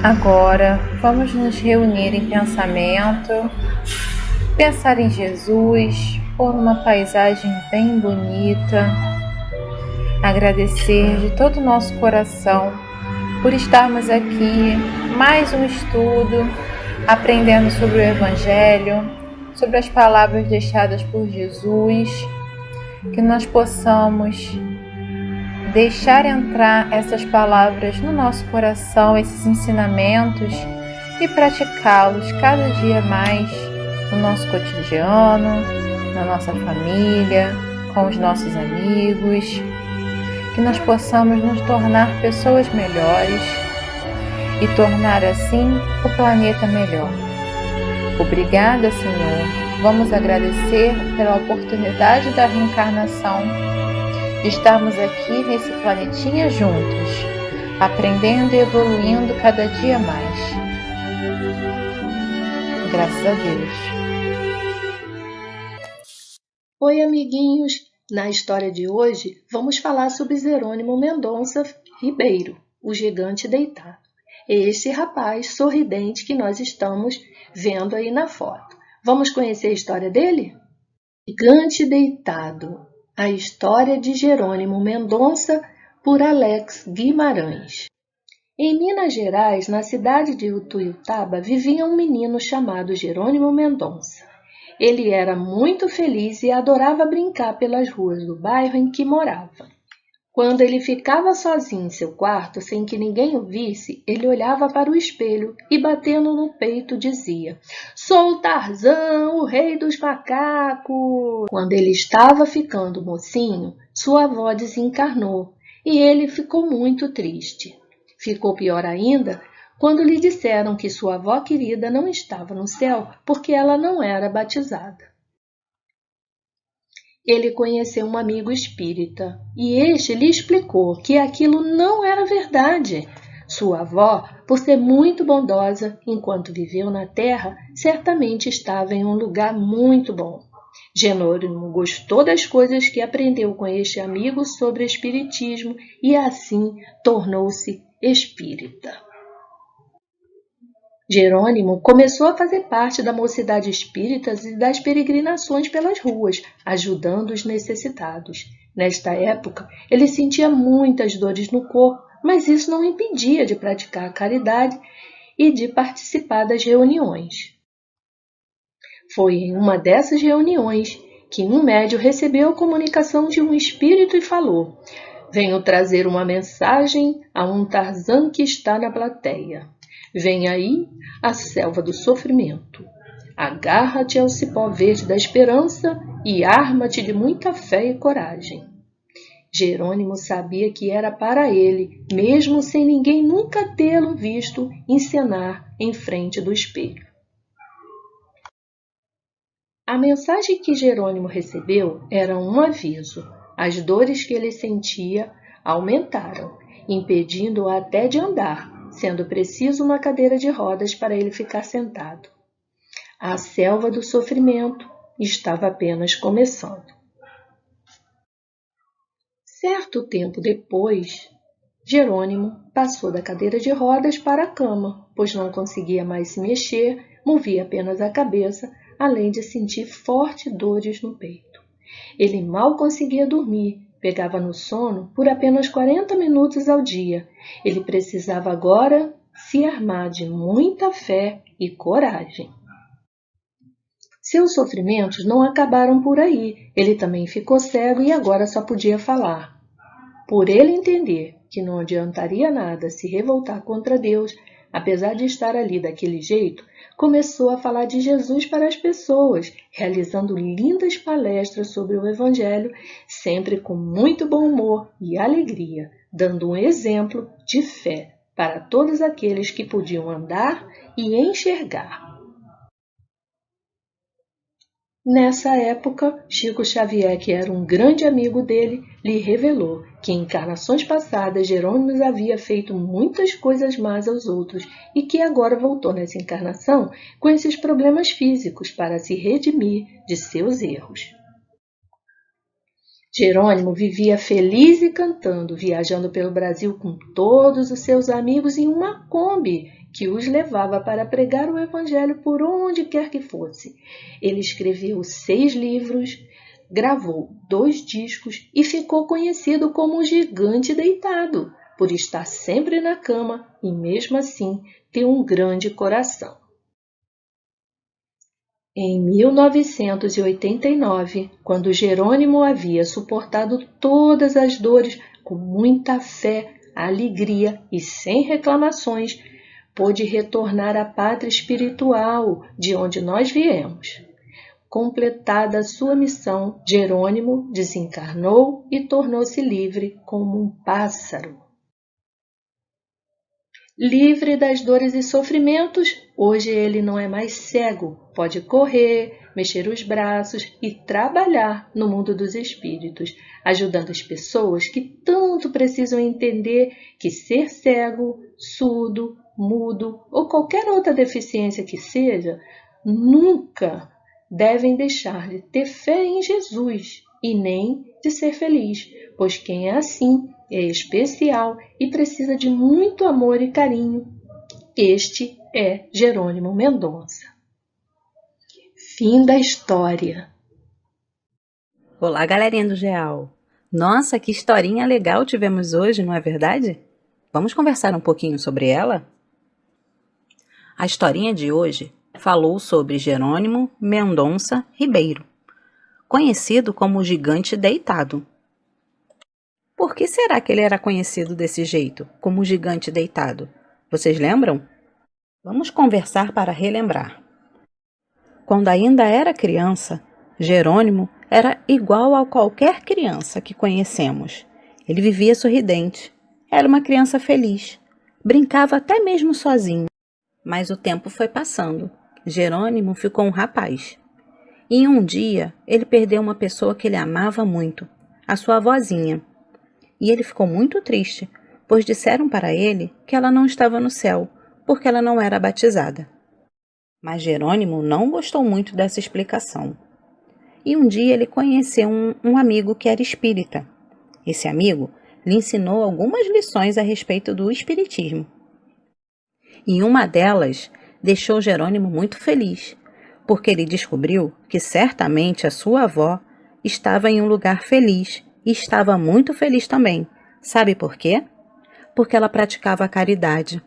Agora, vamos nos reunir em pensamento, pensar em Jesus, por uma paisagem bem bonita, agradecer de todo o nosso coração por estarmos aqui, mais um estudo, aprendendo sobre o Evangelho, sobre as palavras deixadas por Jesus, que nós possamos deixar entrar essas palavras no nosso coração, esses ensinamentos, e praticá-los cada dia mais no nosso cotidiano, na nossa família, com os nossos amigos, que nós possamos nos tornar pessoas melhores e tornar assim o planeta melhor. Obrigada, Senhor. Vamos agradecer pela oportunidade da reencarnação, de estarmos aqui nesse planetinha juntos, aprendendo e evoluindo cada dia mais. Graças a Deus. Oi, amiguinhos! Na história de hoje, vamos falar sobre Jerônimo Mendonça Ribeiro, o gigante deitado. É esse rapaz sorridente que nós estamos vendo aí na foto. Vamos conhecer a história dele? Gigante deitado. A história de Jerônimo Mendonça, por Alex Guimarães. Em Minas Gerais, na cidade de Utuiutaba, vivia um menino chamado Jerônimo Mendonça. Ele era muito feliz e adorava brincar pelas ruas do bairro em que morava. Quando ele ficava sozinho em seu quarto, sem que ninguém o visse, ele olhava para o espelho e, batendo no peito, dizia: "Sou Tarzan, o rei dos macacos!" Quando ele estava ficando mocinho, sua avó desencarnou e ele ficou muito triste. Ficou pior ainda quando lhe disseram que sua avó querida não estava no céu porque ela não era batizada. Ele conheceu um amigo espírita e este lhe explicou que aquilo não era verdade. Sua avó, por ser muito bondosa enquanto viveu na terra, certamente estava em um lugar muito bom. Jerônimo gostou das coisas que aprendeu com este amigo sobre espiritismo e assim tornou-se espírita. Jerônimo começou a fazer parte da Mocidade Espírita e das peregrinações pelas ruas, ajudando os necessitados. Nesta época, ele sentia muitas dores no corpo, mas isso não o impedia de praticar a caridade e de participar das reuniões. Foi em uma dessas reuniões que um médium recebeu a comunicação de um espírito e falou: "Venho trazer uma mensagem a um Tarzan que está na plateia. Vem aí a selva do sofrimento. Agarra-te ao cipó verde da esperança e arma-te de muita fé e coragem." Jerônimo sabia que era para ele, mesmo sem ninguém nunca tê-lo visto encenar em frente do espelho. A mensagem que Jerônimo recebeu era um aviso. As dores que ele sentia aumentaram, impedindo-o até de andar, sendo preciso uma cadeira de rodas para ele ficar sentado. A selva do sofrimento estava apenas começando. Certo tempo depois, Jerônimo passou da cadeira de rodas para a cama, pois não conseguia mais se mexer, movia apenas a cabeça, além de sentir fortes dores no peito. Ele mal conseguia dormir, pegava no sono por apenas 40 minutos ao dia. Ele precisava agora se armar de muita fé e coragem. Seus sofrimentos não acabaram por aí. Ele também ficou cego e agora só podia falar. Por ele entender que não adiantaria nada se revoltar contra Deus, apesar de estar ali daquele jeito, começou a falar de Jesus para as pessoas, realizando lindas palestras sobre o Evangelho, sempre com muito bom humor e alegria, dando um exemplo de fé para todos aqueles que podiam andar e enxergar. Nessa época, Chico Xavier, que era um grande amigo dele, lhe revelou que em encarnações passadas Jerônimo havia feito muitas coisas más aos outros e que agora voltou nessa encarnação com esses problemas físicos para se redimir de seus erros. Jerônimo vivia feliz e cantando, viajando pelo Brasil com todos os seus amigos em uma Kombi que os levava para pregar o Evangelho por onde quer que fosse. Ele escreveu 6 livros, gravou 2 discos e ficou conhecido como o Gigante Deitado, por estar sempre na cama e, mesmo assim, ter um grande coração. Em 1989, quando Jerônimo havia suportado todas as dores com muita fé, alegria e sem reclamações, pôde retornar à pátria espiritual de onde nós viemos. Completada a sua missão, Jerônimo desencarnou e tornou-se livre como um pássaro. Livre das dores e sofrimentos, hoje ele não é mais cego, pode correr, mexer os braços e trabalhar no mundo dos espíritos, ajudando as pessoas que tanto precisam entender que ser cego, surdo, mudo ou qualquer outra deficiência que seja, nunca devem deixar de ter fé em Jesus e nem de ser feliz, pois quem é assim é especial e precisa de muito amor e carinho. Este é Jerônimo Mendonça. Fim da história. Olá, galerinha do Geal. Nossa, que historinha legal tivemos hoje, não é verdade? Vamos conversar um pouquinho sobre ela? A historinha de hoje falou sobre Jerônimo Mendonça Ribeiro, conhecido como o Gigante Deitado. Por que será que ele era conhecido desse jeito, como o Gigante Deitado? Vocês lembram? Vamos conversar para relembrar. Quando ainda era criança, Jerônimo era igual a qualquer criança que conhecemos. Ele vivia sorridente, era uma criança feliz, brincava até mesmo sozinho. Mas o tempo foi passando. Jerônimo ficou um rapaz. E um dia ele perdeu uma pessoa que ele amava muito, a sua avózinha. E ele ficou muito triste, pois disseram para ele que ela não estava no céu, porque ela não era batizada. Mas Jerônimo não gostou muito dessa explicação. E um dia ele conheceu um amigo que era espírita. Esse amigo lhe ensinou algumas lições a respeito do espiritismo. E uma delas deixou Jerônimo muito feliz, porque ele descobriu que certamente a sua avó estava em um lugar feliz e estava muito feliz também. Sabe por quê? Porque ela praticava a caridade.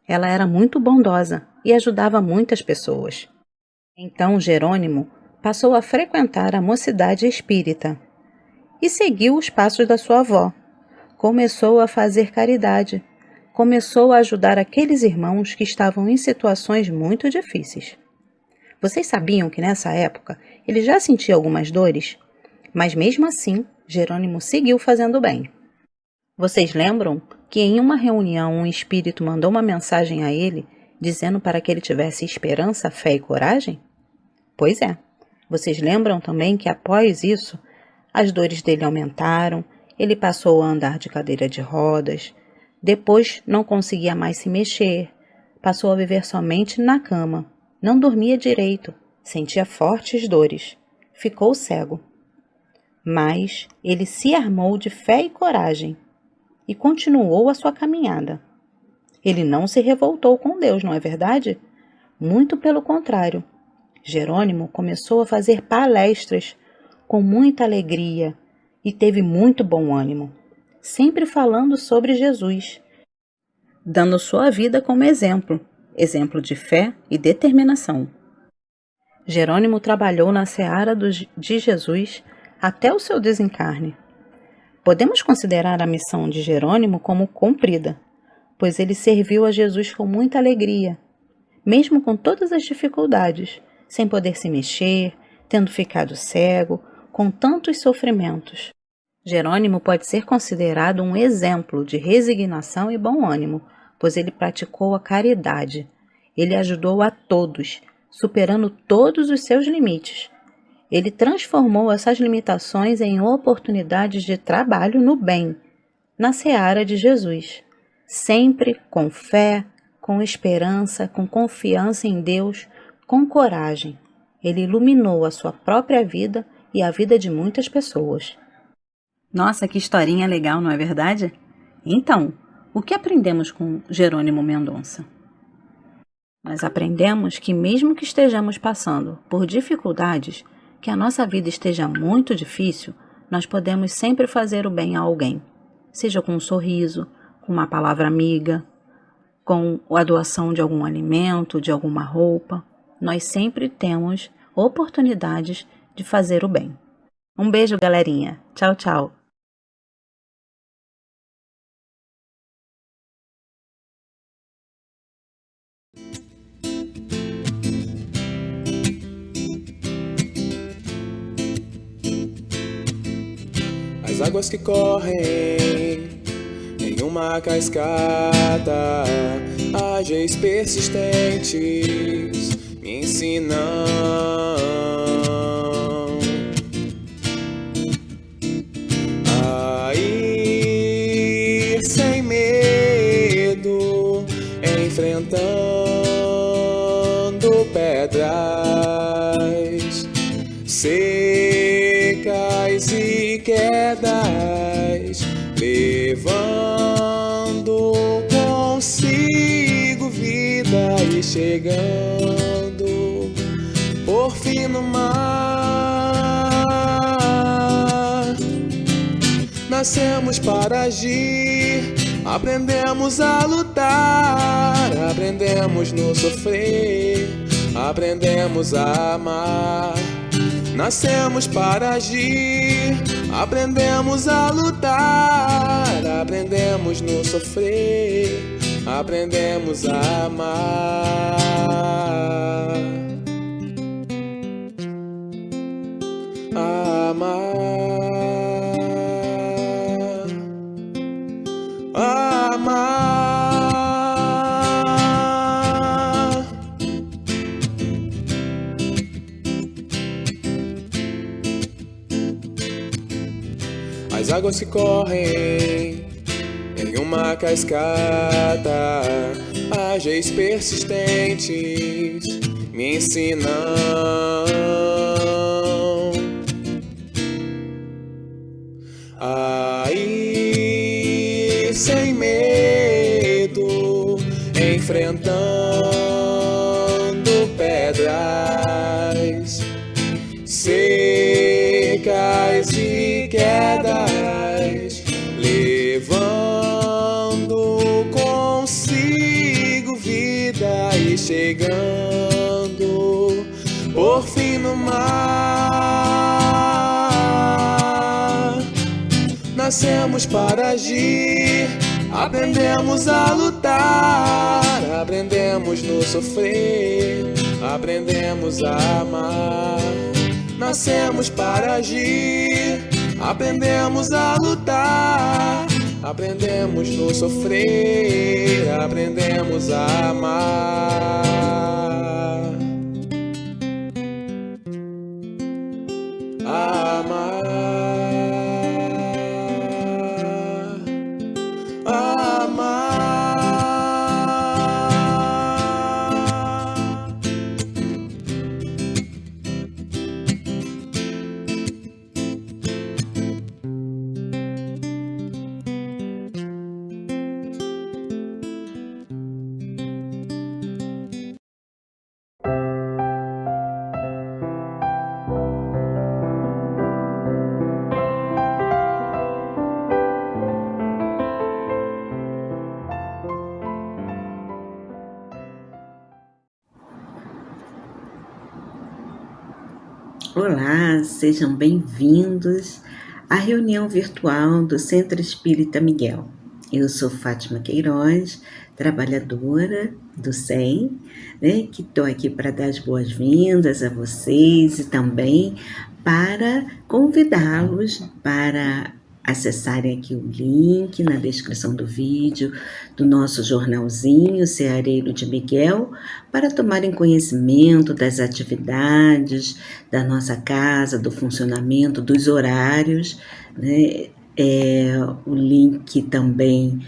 Ela era muito bondosa e ajudava muitas pessoas. Então Jerônimo passou a frequentar a mocidade espírita e seguiu os passos da sua avó. Começou a fazer caridade. Começou a ajudar aqueles irmãos que estavam em situações muito difíceis. Vocês sabiam que nessa época ele já sentia algumas dores? Mas mesmo assim, Jerônimo seguiu fazendo bem. Vocês lembram que em uma reunião um espírito mandou uma mensagem a ele, dizendo para que ele tivesse esperança, fé e coragem? Pois é. Vocês lembram também que após isso, as dores dele aumentaram, ele passou a andar de cadeira de rodas, depois não conseguia mais se mexer, passou a viver somente na cama, não dormia direito, sentia fortes dores, ficou cego. Mas ele se armou de fé e coragem e continuou a sua caminhada. Ele não se revoltou com Deus, não é verdade? Muito pelo contrário. Jerônimo começou a fazer palestras com muita alegria e teve muito bom ânimo, sempre falando sobre Jesus, dando sua vida como exemplo de fé e determinação. Jerônimo trabalhou na seara de Jesus até o seu desencarne. Podemos considerar a missão de Jerônimo como cumprida, pois ele serviu a Jesus com muita alegria, mesmo com todas as dificuldades, sem poder se mexer, tendo ficado cego, com tantos sofrimentos. Jerônimo pode ser considerado um exemplo de resignação e bom ânimo, pois ele praticou a caridade. Ele ajudou a todos, superando todos os seus limites. Ele transformou essas limitações em oportunidades de trabalho no bem, na seara de Jesus, sempre com fé, com esperança, com confiança em Deus, com coragem. Ele iluminou a sua própria vida e a vida de muitas pessoas. Nossa, que historinha legal, não é verdade? Então, o que aprendemos com Jerônimo Mendonça? Nós aprendemos que mesmo que estejamos passando por dificuldades, que a nossa vida esteja muito difícil, nós podemos sempre fazer o bem a alguém, seja com um sorriso, com uma palavra amiga, com a doação de algum alimento, de alguma roupa. Nós sempre temos oportunidades de fazer o bem. Um beijo, galerinha. Tchau, tchau. As águas que correm em uma cascata, ágeis persistentes me ensinam a ir sem medo, enfrentando pedras secas e quedas, levando consigo vida e chegando por fim no mar. Nascemos para agir, aprendemos a lutar, aprendemos no sofrer, aprendemos a amar. Nascemos para agir, aprendemos a lutar, aprendemos no sofrer, aprendemos a amar. A amar. A amar. As águas que correm em uma cascata, ágeis persistentes me ensinam a ir sem medo, enfrentando pedras secas e quedas, levando consigo vida e chegando por fim no mar. Nascemos para agir, aprendemos a lutar, aprendemos no sofrer, aprendemos a amar. Nascemos para agir, aprendemos a lutar, aprendemos no sofrer, aprendemos a amar. A amar. A amar. Olá, sejam bem-vindos à reunião virtual do Centro Espírita Miguel. Eu sou Fátima Queiroz, trabalhadora do SEM, que estou aqui para dar as boas-vindas a vocês e também para convidá-los para acessarem aqui o link na descrição do vídeo do nosso jornalzinho Ceareiro de Miguel para tomarem conhecimento das atividades da nossa casa, do funcionamento, dos horários, né? O link também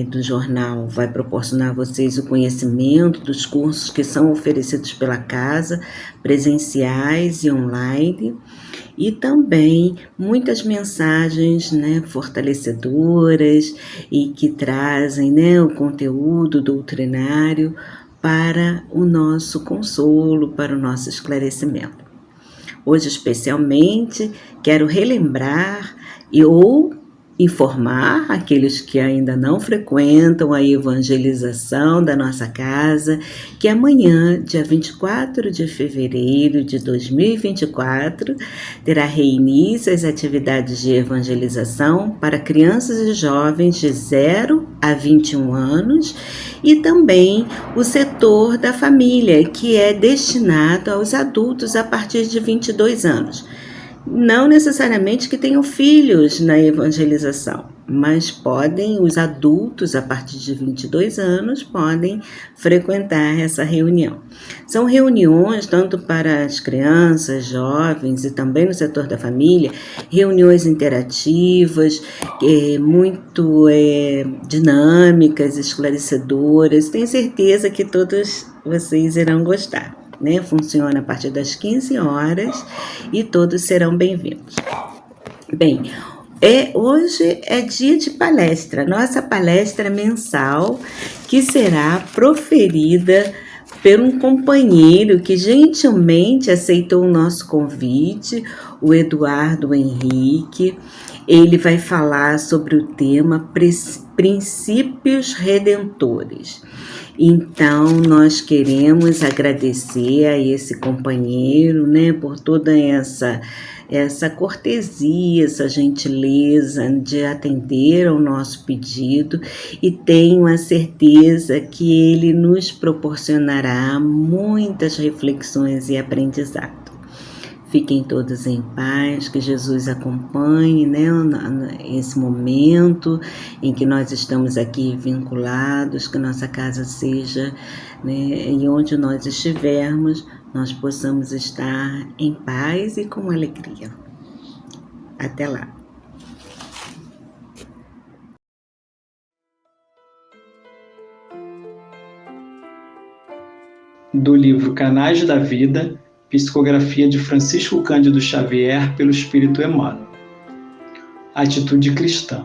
do jornal vai proporcionar a vocês o conhecimento dos cursos que são oferecidos pela casa, presenciais e online. e também muitas mensagens, né, fortalecedoras e que trazem, né, o conteúdo doutrinário para o nosso consolo, para o nosso esclarecimento. Hoje, especialmente, quero relembrar ou informar aqueles que ainda não frequentam a evangelização da nossa casa, que amanhã, dia 24 de fevereiro de 2024, terá reinício as atividades de evangelização para crianças e jovens de 0 a 21 anos e também o setor da família, que é destinado aos adultos a partir de 22 anos. Não necessariamente que tenham filhos na evangelização, mas os adultos a partir de 22 anos podem frequentar essa reunião. São reuniões tanto para as crianças, jovens e também no setor da família, reuniões interativas, muito dinâmicas, esclarecedoras. Tenho certeza que todos vocês irão gostar. Funciona a partir das 15 horas e todos serão bem-vindos. Bem, hoje é dia de palestra, nossa palestra mensal, que será proferida por um companheiro que gentilmente aceitou o nosso convite, o Eduardo Henrique. Ele vai falar sobre o tema Princípios Redentores. Então, nós queremos agradecer a esse companheiro, por toda essa cortesia, essa gentileza de atender ao nosso pedido, e tenho a certeza que ele nos proporcionará muitas reflexões e aprendizado. Fiquem todos em paz, que Jesus acompanhe esse momento em que nós estamos aqui vinculados, que nossa casa seja, e onde nós estivermos, nós possamos estar em paz e com alegria. Até lá. Do livro Canais da Vida, psicografia de Francisco Cândido Xavier pelo Espírito Emmanuel. Atitude cristã.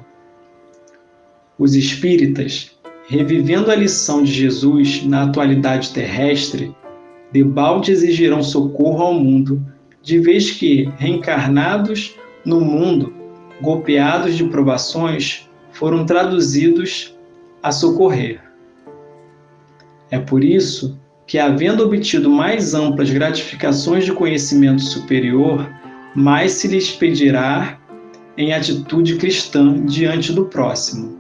Os espíritas, revivendo a lição de Jesus na atualidade terrestre, debalde exigirão socorro ao mundo, de vez que, reencarnados no mundo, golpeados de provações, foram traduzidos a socorrer. É por isso que, havendo obtido mais amplas gratificações de conhecimento superior, mais se lhes pedirá em atitude cristã diante do próximo,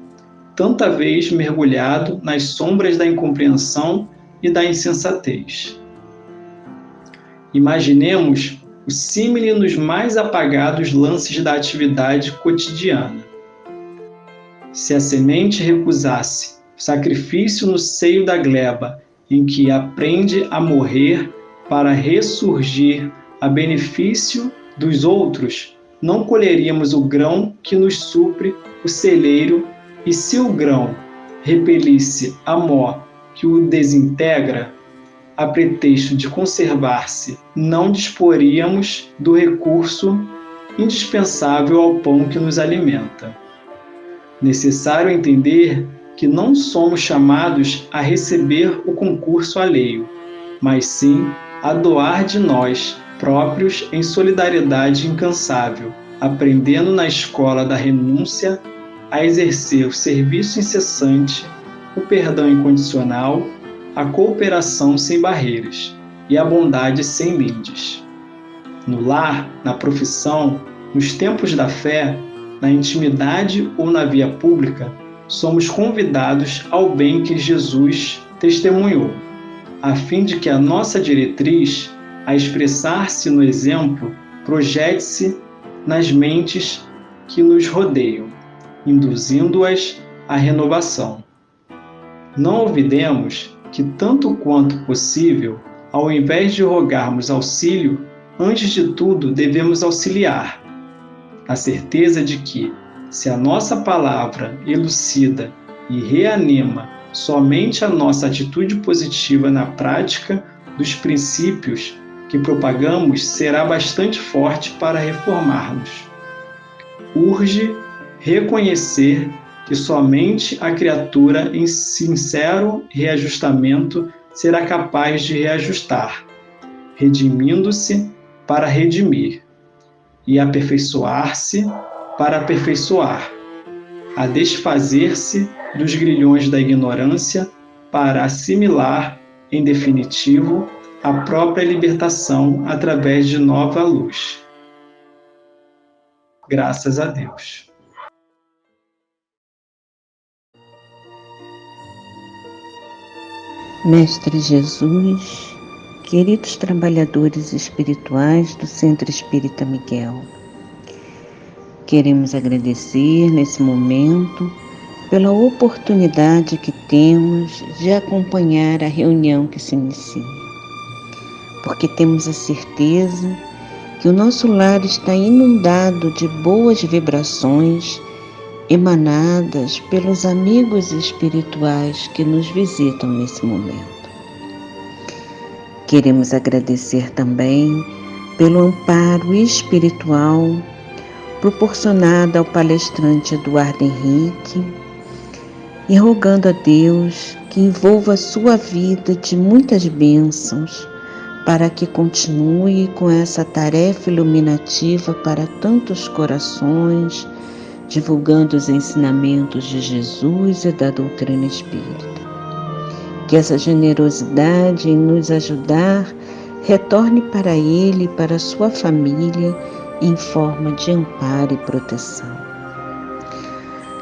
tanta vez mergulhado nas sombras da incompreensão e da insensatez. Imaginemos o símile nos mais apagados lances da atividade cotidiana. Se a semente recusasse o sacrifício no seio da gleba, em que aprende a morrer para ressurgir a benefício dos outros, não colheríamos o grão que nos supre o celeiro, e se o grão repelisse a mó que o desintegra, a pretexto de conservar-se, não disporíamos do recurso indispensável ao pão que nos alimenta. Necessário entender que não somos chamados a receber o concurso alheio, mas sim a doar de nós próprios em solidariedade incansável, aprendendo na escola da renúncia a exercer o serviço incessante, o perdão incondicional, a cooperação sem barreiras e a bondade sem lindes. No lar, na profissão, nos tempos da fé, na intimidade ou na via pública, somos convidados ao bem que Jesus testemunhou, a fim de que a nossa diretriz, a expressar-se no exemplo, projete-se nas mentes que nos rodeiam, induzindo-as à renovação. Não olvidemos que, tanto quanto possível, ao invés de rogarmos auxílio, antes de tudo devemos auxiliar, na certeza de que, se a nossa palavra elucida e reanima somente a nossa atitude positiva na prática dos princípios que propagamos será bastante forte para reformar-nos. Urge reconhecer que somente a criatura em sincero reajustamento será capaz de reajustar, redimindo-se para redimir, e aperfeiçoar-se para aperfeiçoar, a desfazer-se dos grilhões da ignorância para assimilar, em definitivo, a própria libertação através de nova luz. Graças a Deus. Mestre Jesus, queridos trabalhadores espirituais do Centro Espírita Miguel, queremos agradecer nesse momento pela oportunidade que temos de acompanhar a reunião que se inicia, porque temos a certeza que o nosso lar está inundado de boas vibrações emanadas pelos amigos espirituais que nos visitam nesse momento. Queremos agradecer também pelo amparo espiritual proporcionado ao palestrante Eduardo Henrique e rogando a Deus que envolva a sua vida de muitas bênçãos para que continue com essa tarefa iluminativa para tantos corações, divulgando os ensinamentos de Jesus e da doutrina espírita. Que essa generosidade em nos ajudar retorne para ele e para sua família em forma de amparo e proteção.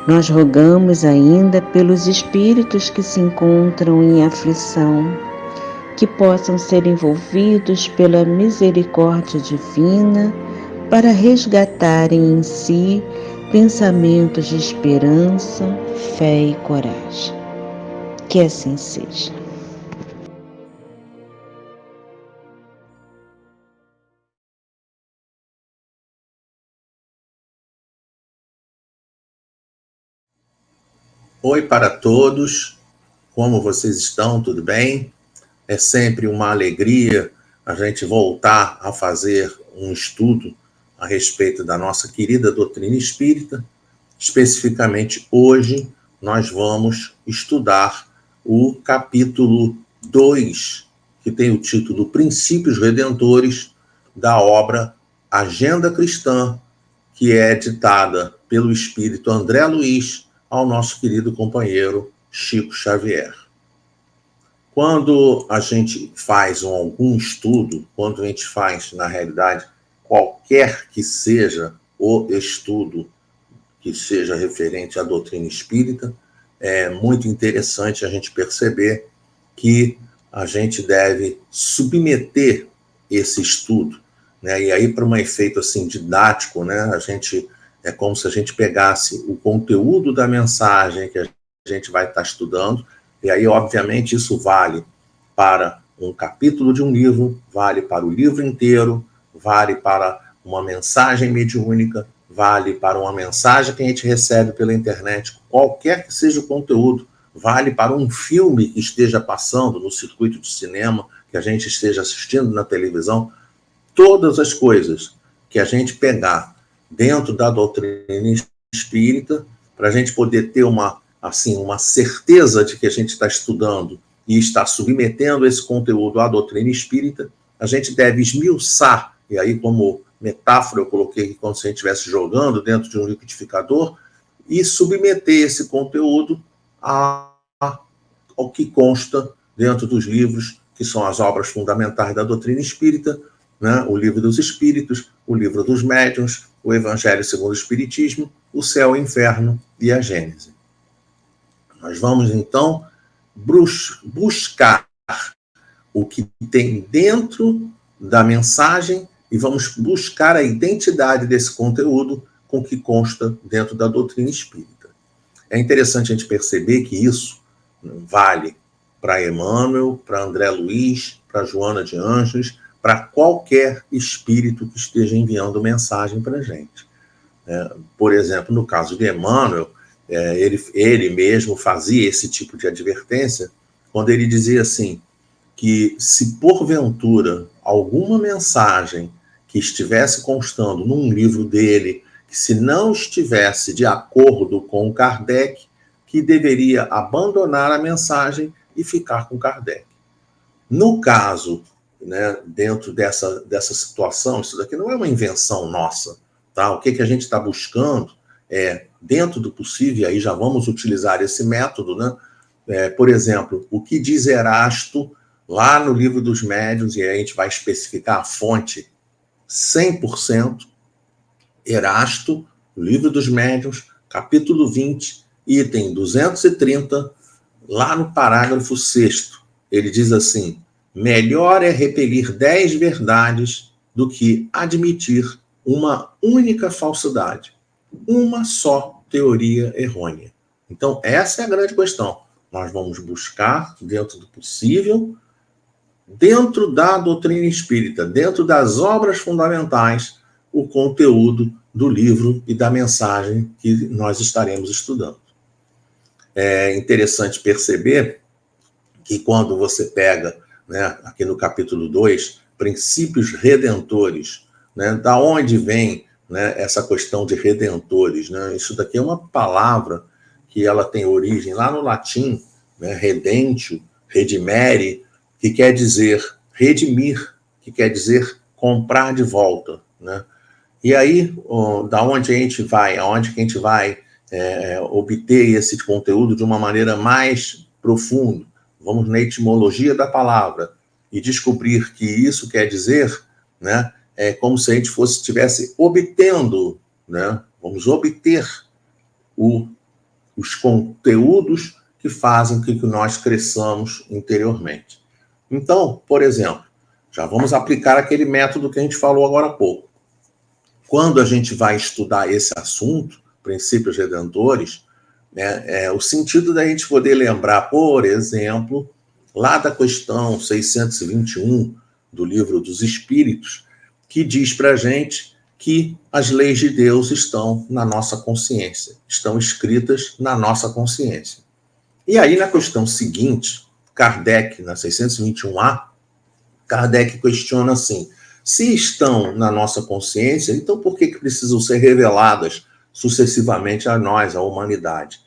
Nós rogamos ainda pelos espíritos que se encontram em aflição, que possam ser envolvidos pela misericórdia divina para resgatarem em si pensamentos de esperança, fé e coragem. Que assim seja. Oi para todos, como vocês estão? Tudo bem? É sempre uma alegria a gente voltar a fazer um estudo a respeito da nossa querida doutrina espírita. Especificamente hoje, nós vamos estudar o capítulo 2, que tem o título Princípios Redentores, da obra Agenda Cristã, que é ditada pelo espírito André Luiz ao nosso querido companheiro Chico Xavier. Quando a gente faz algum estudo, quando a gente faz, na realidade, qualquer que seja o estudo que seja referente à doutrina espírita, é muito interessante a gente perceber que a gente deve submeter esse estudo, né? E aí, para um efeito assim didático, né? É como se a gente pegasse o conteúdo da mensagem que a gente vai estar estudando, e aí, obviamente, isso vale para um capítulo de um livro, vale para o livro inteiro, vale para uma mensagem mediúnica, vale para uma mensagem que a gente recebe pela internet, qualquer que seja o conteúdo, vale para um filme que esteja passando no circuito de cinema, que a gente esteja assistindo na televisão. Todas as coisas que a gente pegar dentro da doutrina espírita, para a gente poder ter uma certeza de que a gente está estudando e está submetendo esse conteúdo à doutrina espírita, a gente deve esmiuçar, e aí como metáfora eu coloquei como se a gente estivesse jogando dentro de um liquidificador, e submeter esse conteúdo ao que consta dentro dos livros, que são as obras fundamentais da doutrina espírita, né? O Livro dos Espíritos, o Livro dos Médiuns, o Evangelho segundo o Espiritismo, o Céu, o Inferno e a Gênese. Nós vamos, então, buscar o que tem dentro da mensagem e vamos buscar a identidade desse conteúdo com o que consta dentro da doutrina espírita. É interessante a gente perceber que isso vale para Emmanuel, para André Luiz, para Joana de Ângeles, para qualquer espírito que esteja enviando mensagem para a gente. Por exemplo, no caso de Emmanuel, ele mesmo fazia esse tipo de advertência quando ele dizia assim, que se porventura alguma mensagem que estivesse constando num livro dele, que se não estivesse de acordo com Kardec, que deveria abandonar a mensagem e ficar com Kardec. No caso, né, dentro dessa situação, isso daqui não é uma invenção nossa, tá? O que a gente está buscando é, dentro do possível, e aí já vamos utilizar esse método, né? Por exemplo, o que diz Erasto lá no Livro dos Médiuns, e aí a gente vai especificar a fonte 100%, Erasto, Livro dos Médiuns, capítulo 20, item 230, lá no parágrafo 6º, ele diz assim: melhor é repelir 10 verdades do que admitir uma única falsidade, uma só teoria errônea. Então, essa é a grande questão. Nós vamos buscar, dentro do possível, dentro da doutrina espírita, dentro das obras fundamentais, o conteúdo do livro e da mensagem que nós estaremos estudando. É interessante perceber que quando você pega, né, aqui no capítulo 2, princípios redentores, né, da onde vem, né, essa questão de redentores, né? Isso daqui é uma palavra que ela tem origem lá no latim, né, redentio, redimere, que quer dizer redimir, que quer dizer comprar de volta, né? E aí, da onde a gente vai, aonde que a gente vai obter esse conteúdo de uma maneira mais profunda? Vamos na etimologia da palavra e descobrir que isso quer dizer, né, é como se a gente estivesse obtendo, né, vamos obter os conteúdos que fazem com que nós cresçamos interiormente. Então, por exemplo, já vamos aplicar aquele método que a gente falou agora há pouco. Quando a gente vai estudar esse assunto, princípios redentores, né, o sentido da gente poder lembrar, por exemplo, lá da questão 621 do Livro dos Espíritos, que diz para a gente que as leis de Deus estão na nossa consciência, estão escritas na nossa consciência. E aí, na questão seguinte, Kardec, na 621A, Kardec questiona assim: se estão na nossa consciência, então por que precisam ser reveladas sucessivamente a nós, a humanidade?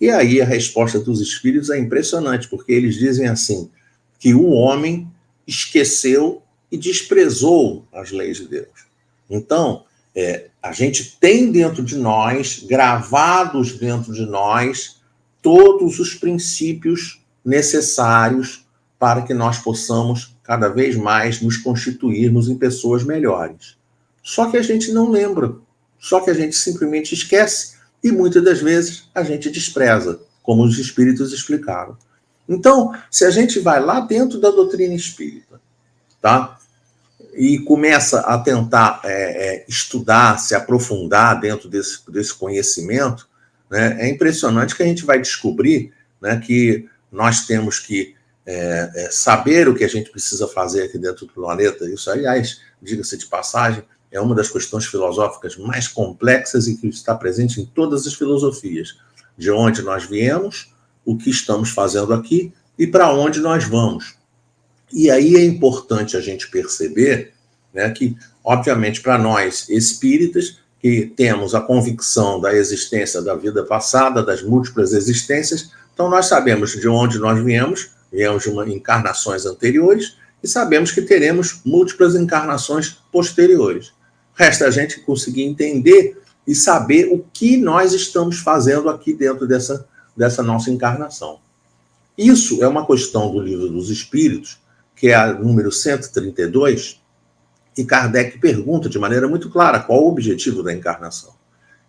E aí a resposta dos espíritos é impressionante, porque eles dizem assim, que o homem esqueceu e desprezou as leis de Deus. Então, a gente tem dentro de nós, gravados dentro de nós, todos os princípios necessários para que nós possamos cada vez mais nos constituirmos em pessoas melhores. Só que a gente não lembra, só que a gente simplesmente esquece e muitas das vezes a gente despreza, como os espíritos explicaram. Então, se a gente vai lá dentro da doutrina espírita, tá? E começa a tentar estudar, se aprofundar dentro desse conhecimento, né, é impressionante que a gente vai descobrir, né, que nós temos que saber o que a gente precisa fazer aqui dentro do planeta. Isso, aliás, diga-se de passagem, é uma das questões filosóficas mais complexas e que está presente em todas as filosofias. De onde nós viemos, o que estamos fazendo aqui e para onde nós vamos. E aí é importante a gente perceber, né, que, obviamente, para nós espíritas, que temos a convicção da existência da vida passada, das múltiplas existências, então nós sabemos de onde nós viemos de encarnações anteriores, e sabemos que teremos múltiplas encarnações posteriores. Resta a gente conseguir entender e saber o que nós estamos fazendo aqui dentro dessa nossa encarnação. Isso é uma questão do Livro dos Espíritos, que é a número 132, e Kardec pergunta de maneira muito clara qual o objetivo da encarnação.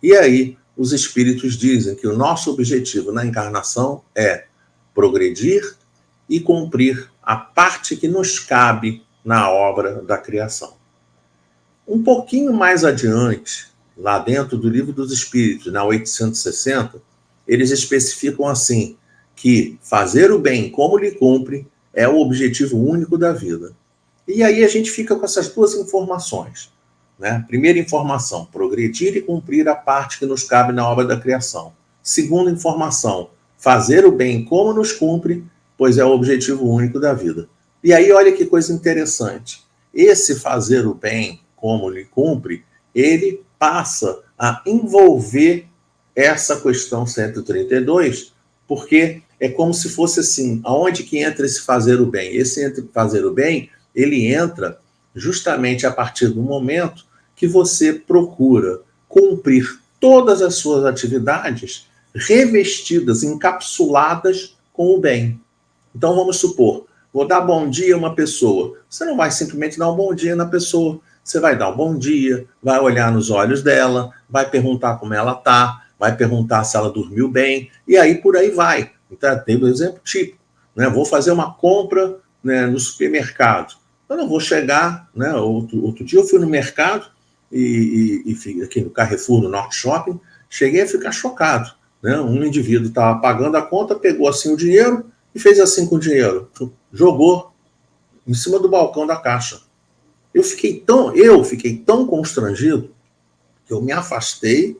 E aí os espíritos dizem que o nosso objetivo na encarnação é progredir e cumprir a parte que nos cabe na obra da criação. Um pouquinho mais adiante, lá dentro do Livro dos Espíritos, na 860, eles especificam assim, que fazer o bem como lhe cumpre é o objetivo único da vida. E aí a gente fica com essas duas informações, né? Primeira informação, progredir e cumprir a parte que nos cabe na obra da criação. Segunda informação, fazer o bem como nos cumpre, pois é o objetivo único da vida. E aí, olha que coisa interessante. Esse fazer o bem, como lhe cumpre, ele passa a envolver essa questão 132, porque é como se fosse assim, aonde que entra esse fazer o bem? Esse fazer o bem, ele entra justamente a partir do momento que você procura cumprir todas as suas atividades revestidas, encapsuladas com o bem. Então, vamos supor, vou dar bom dia a uma pessoa. Você não vai simplesmente dar um bom dia na pessoa. Você vai dar um bom dia, vai olhar nos olhos dela, vai perguntar como ela está, vai perguntar se ela dormiu bem, e aí por aí vai. Então, tem um exemplo típico. Né? Vou fazer uma compra, né, no supermercado. Eu não vou chegar, né? Outro dia eu fui no mercado, e aqui no Carrefour, no Norte Shopping, cheguei a ficar chocado. Né? Um indivíduo estava pagando a conta, pegou assim o dinheiro e fez assim com o dinheiro. Jogou em cima do balcão da caixa. Eu fiquei tão constrangido que eu me afastei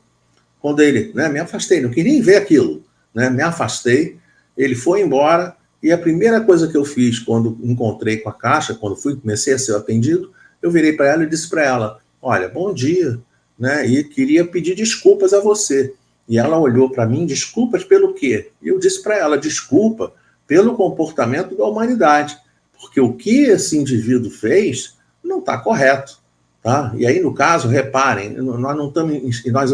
quando ele, né, me afastei, não queria nem ver aquilo, né, me afastei, ele foi embora e a primeira coisa que eu fiz quando encontrei com a caixa, quando comecei a ser atendido, eu virei para ela e disse para ela, olha, bom dia, né, e queria pedir desculpas a você. E ela olhou para mim, desculpas pelo quê? E eu disse para ela, desculpa pelo comportamento da humanidade, porque o que esse indivíduo fez não está correto. Tá? E aí, no caso, reparem, nós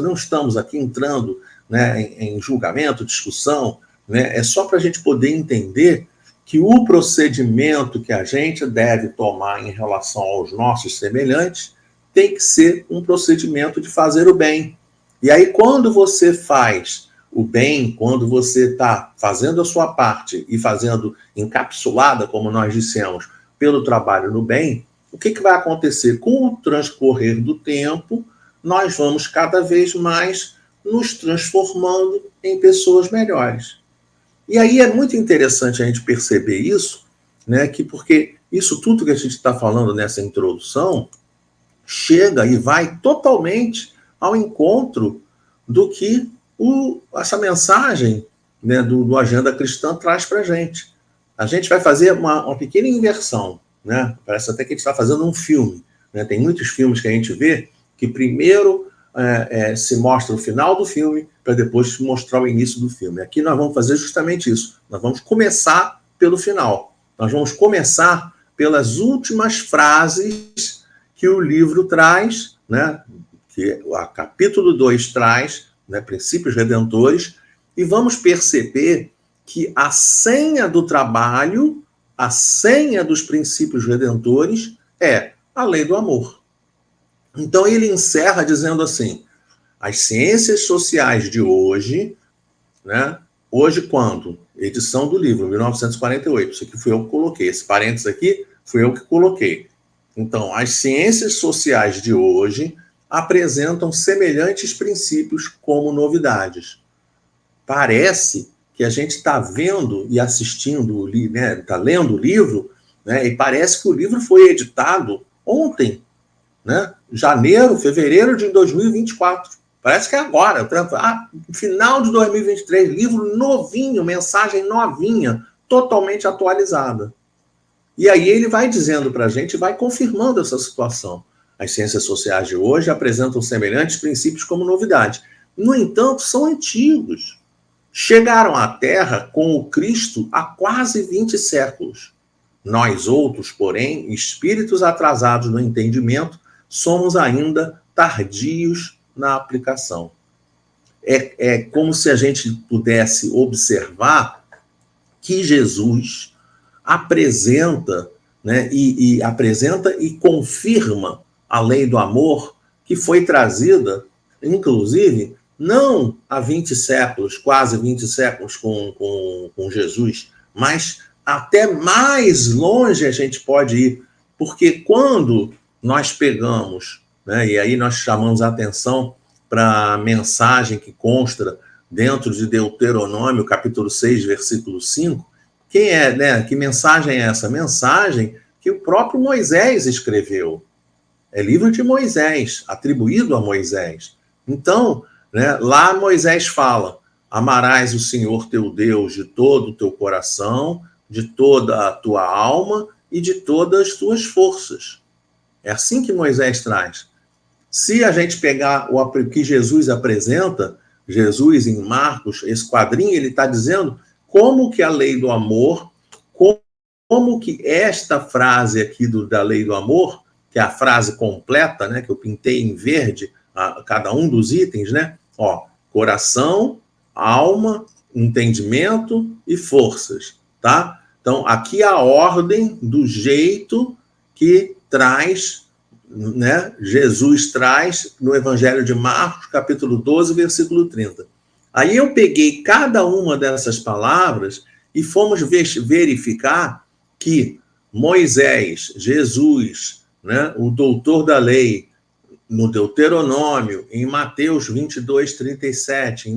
não estamos aqui entrando, né, em julgamento, discussão, né, é só para a gente poder entender que o procedimento que a gente deve tomar em relação aos nossos semelhantes tem que ser um procedimento de fazer o bem. E aí, quando você faz o bem, quando você está fazendo a sua parte e fazendo encapsulada, como nós dissemos, pelo trabalho no bem, o que vai acontecer? Com o transcorrer do tempo, nós vamos cada vez mais nos transformando em pessoas melhores. E aí é muito interessante a gente perceber isso, né, porque isso tudo que a gente está falando nessa introdução chega e vai totalmente ao encontro do que essa mensagem, né, do Agenda Cristã traz para a gente. A gente vai fazer uma pequena inversão. Né? Parece até que a gente está fazendo um filme. Né? Tem muitos filmes que a gente vê que primeiro se mostra o final do filme para depois mostrar o início do filme. Aqui nós vamos fazer justamente isso. Nós vamos começar pelo final. Nós vamos começar pelas últimas frases que o livro traz, né? Que o capítulo 2 traz, né? Princípios Redentores, e vamos perceber que a senha do trabalho, a senha dos princípios redentores é a lei do amor. Então ele encerra dizendo assim, as ciências sociais de hoje, né? Hoje quando? Edição do livro, 1948. Isso aqui fui eu que coloquei. Esse parênteses aqui fui eu que coloquei. Então, as ciências sociais de hoje apresentam semelhantes princípios como novidades. Parece que a gente está vendo e assistindo, né, está lendo o livro, né, e parece que o livro foi editado ontem, né, janeiro, fevereiro de 2024. Parece que é agora, final de 2023, livro novinho, mensagem novinha, totalmente atualizada. E aí ele vai dizendo para a gente, vai confirmando essa situação. As ciências sociais de hoje apresentam semelhantes princípios como novidade. No entanto, são antigos. Chegaram à Terra com o Cristo há quase 20 séculos. Nós outros, porém, espíritos atrasados no entendimento, somos ainda tardios na aplicação. É como se a gente pudesse observar que Jesus apresenta, né, e apresenta e confirma a lei do amor que foi trazida, inclusive, não há 20 séculos, quase 20 séculos com Jesus, mas até mais longe a gente pode ir, porque quando nós pegamos, né, e aí nós chamamos a atenção para a mensagem que consta dentro de Deuteronômio, capítulo 6, versículo 5, quem é, né, que mensagem é essa? Mensagem que o próprio Moisés escreveu. É livro de Moisés, atribuído a Moisés. Então, né, lá Moisés fala, amarás o Senhor teu Deus de todo o teu coração, de toda a tua alma e de todas as tuas forças. É assim que Moisés traz. Se a gente pegar o que Jesus apresenta, Jesus em Marcos, esse quadrinho, ele está dizendo como que a lei do amor, como que esta frase aqui da lei do amor, que é a frase completa, né, que eu pintei em verde, cada um dos itens, né? Ó, coração, alma, entendimento e forças, tá? Então, aqui a ordem do jeito que traz, né? Jesus traz no Evangelho de Marcos, capítulo 12, versículo 30. Aí eu peguei cada uma dessas palavras e fomos verificar que Moisés, Jesus, né, o doutor da lei, no Deuteronômio, em Mateus 22, 37, em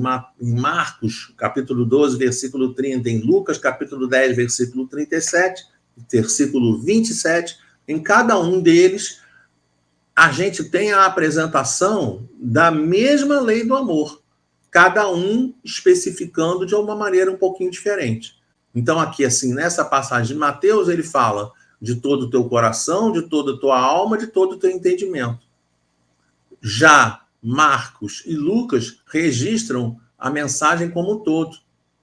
Marcos, capítulo 12, versículo 30, em Lucas, capítulo 10, versículo 37, versículo 27, em cada um deles, a gente tem a apresentação da mesma lei do amor, cada um especificando de uma maneira um pouquinho diferente. Então, aqui, assim, nessa passagem de Mateus, ele fala de todo o teu coração, de toda a tua alma, de todo o teu entendimento. Já Marcos e Lucas registram a mensagem como um todo,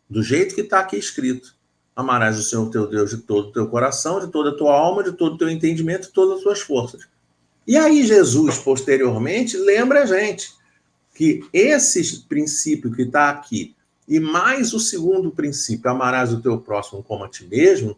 do jeito que está aqui escrito. Amarás o Senhor teu Deus de todo o teu coração, de toda a tua alma, de todo o teu entendimento, de todas as tuas forças. E aí Jesus, posteriormente, lembra a gente que esse princípio que está aqui, e mais o segundo princípio, amarás o teu próximo como a ti mesmo,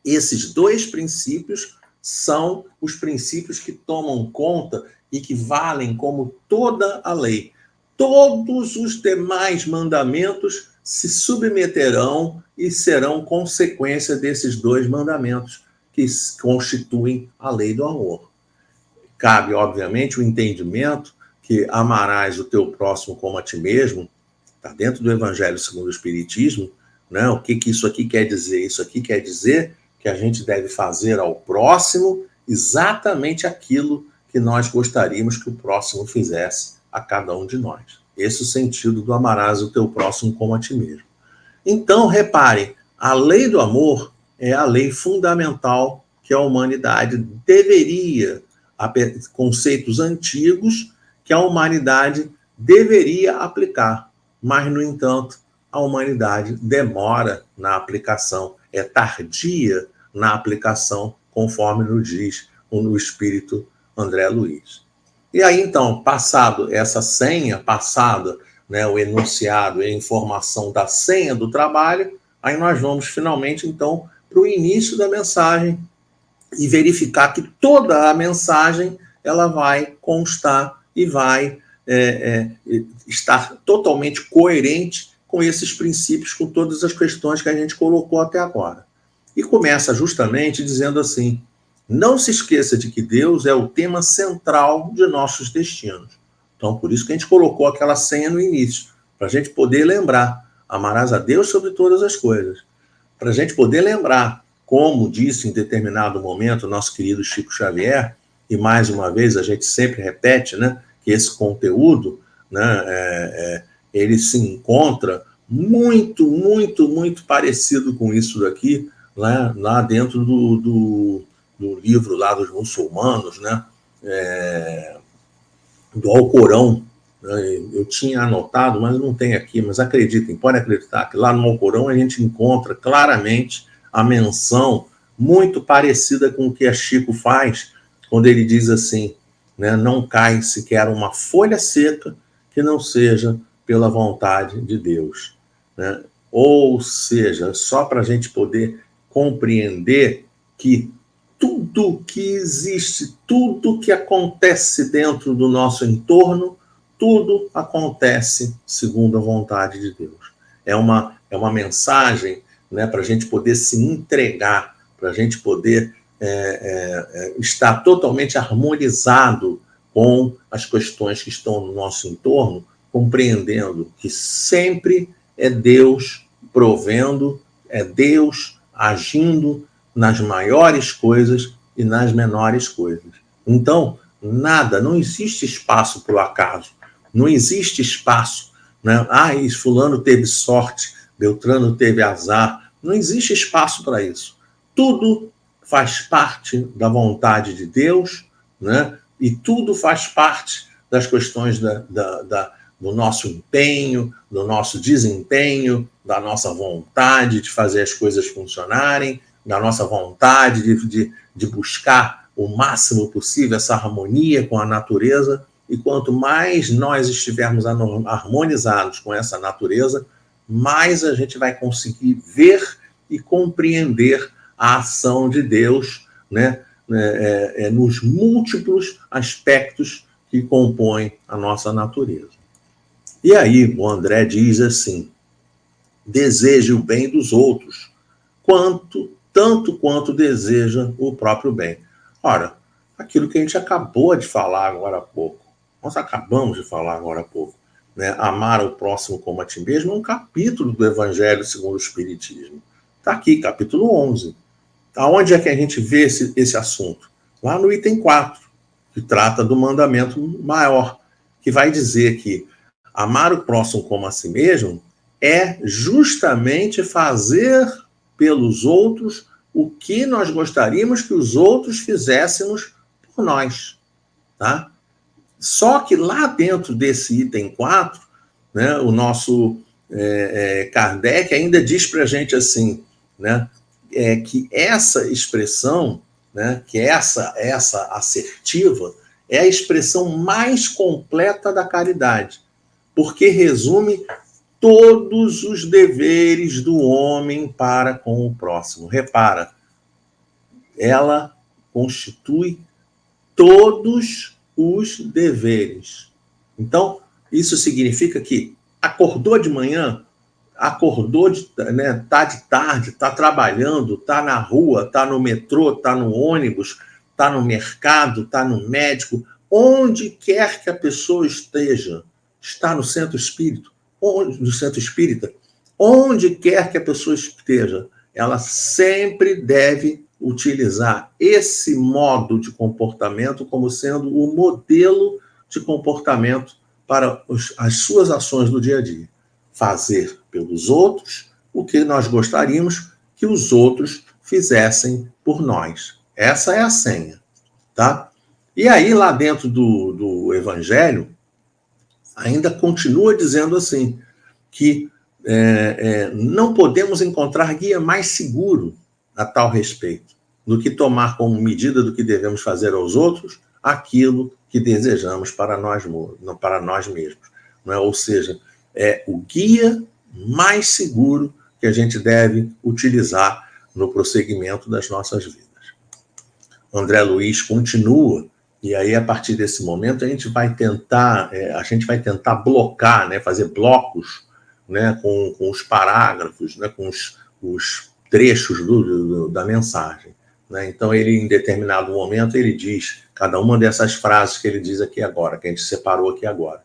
esses dois princípios são os princípios que tomam conta e que valem como toda a lei. Todos os demais mandamentos se submeterão e serão consequência desses dois mandamentos que constituem a lei do amor. Cabe, obviamente, o entendimento que amarás o teu próximo como a ti mesmo, está dentro do Evangelho segundo o Espiritismo, né? O que isso aqui quer dizer? Isso aqui quer dizer que a gente deve fazer ao próximo exatamente aquilo que nós gostaríamos que o próximo fizesse a cada um de nós. Esse é o sentido do amarás o teu próximo como a ti mesmo. Então, reparem, a lei do amor é a lei fundamental que a humanidade deveria, conceitos antigos que a humanidade deveria aplicar. Mas, no entanto, a humanidade demora na aplicação, é tardia na aplicação, conforme nos diz o espírito André Luiz. E aí, então, passado essa senha, passado, né, o enunciado e a informação da senha do trabalho, aí nós vamos finalmente, então, para o início da mensagem e verificar que toda a mensagem ela vai constar e vai estar totalmente coerente com esses princípios, com todas as questões que a gente colocou até agora. E começa justamente dizendo assim: não se esqueça de que Deus é o tema central de nossos destinos. Então, por isso que a gente colocou aquela senha no início, para a gente poder lembrar, amarás a Deus sobre todas as coisas. Para a gente poder lembrar, como disse em determinado momento o nosso querido Chico Xavier, e mais uma vez a gente sempre repete, né, que esse conteúdo, né, ele se encontra muito, muito, muito parecido com isso daqui, né, lá dentro do livro lá dos muçulmanos, né, do Alcorão. Eu tinha anotado, mas não tem aqui, mas acreditem, podem acreditar que lá no Alcorão a gente encontra claramente a menção muito parecida com o que a Chico faz, quando ele diz assim, né, não cai sequer uma folha seca que não seja pela vontade de Deus. Né? Ou seja, só para a gente poder compreender que tudo que existe, tudo que acontece dentro do nosso entorno, tudo acontece segundo a vontade de Deus. É uma mensagem, né, para a gente poder se entregar, para a gente poder estar totalmente harmonizado com as questões que estão no nosso entorno, compreendendo que sempre é Deus provendo, é Deus agindo nas maiores coisas e nas menores coisas. Então, nada, não existe espaço para o acaso, não existe espaço, né? Fulano teve sorte, Beltrano teve azar, não existe espaço para isso. Tudo faz parte da vontade de Deus, né? E tudo faz parte das questões do nosso empenho, do nosso desempenho, da nossa vontade de fazer as coisas funcionarem, da nossa vontade de buscar o máximo possível essa harmonia com a natureza. E quanto mais nós estivermos harmonizados com essa natureza, mais a gente vai conseguir ver e compreender a ação de Deus, né, nos múltiplos aspectos que compõem a nossa natureza. E aí o André diz assim: deseje o bem dos outros, tanto quanto deseja o próprio bem. Ora, aquilo que a gente acabou de falar agora há pouco, nós acabamos de falar agora há pouco, né? Amar o próximo como a ti mesmo é um capítulo do Evangelho segundo o Espiritismo. Está aqui, capítulo 11. Aonde é que a gente vê esse assunto? Lá no item 4, que trata do mandamento maior, que vai dizer que amar o próximo como a si mesmo é justamente fazer pelos outros o que nós gostaríamos que os outros fizéssemos por nós. Tá? Só que lá dentro desse item 4, né, o nosso Kardec ainda diz para a gente assim, né, que essa expressão, né, que essa assertiva, é a expressão mais completa da caridade, porque resume todos os deveres do homem para com o próximo. Repara, ela constitui todos os deveres. Então, isso significa que acordou de manhã, acordou, né, tá de tarde, tá trabalhando, tá na rua, tá no metrô, tá no ônibus, tá no mercado, tá no médico, onde quer que a pessoa esteja, está no centro espírita, onde quer que a pessoa esteja, ela sempre deve utilizar esse modo de comportamento como sendo o modelo de comportamento para as suas ações do dia a dia. Fazer pelos outros o que nós gostaríamos que os outros fizessem por nós. Essa é a senha, tá? E aí, lá dentro do Evangelho, ainda continua dizendo assim, que não podemos encontrar guia mais seguro a tal respeito do que tomar como medida do que devemos fazer aos outros aquilo que desejamos para nós mesmos. Não é? Ou seja, é o guia mais seguro que a gente deve utilizar no prosseguimento das nossas vidas. André Luiz continua, e aí a partir desse momento a gente vai tentar blocar, né, fazer blocos, né, com os parágrafos, né, com os trechos da mensagem. Né? Então ele, em determinado momento, ele diz cada uma dessas frases que ele diz aqui agora, que a gente separou aqui agora.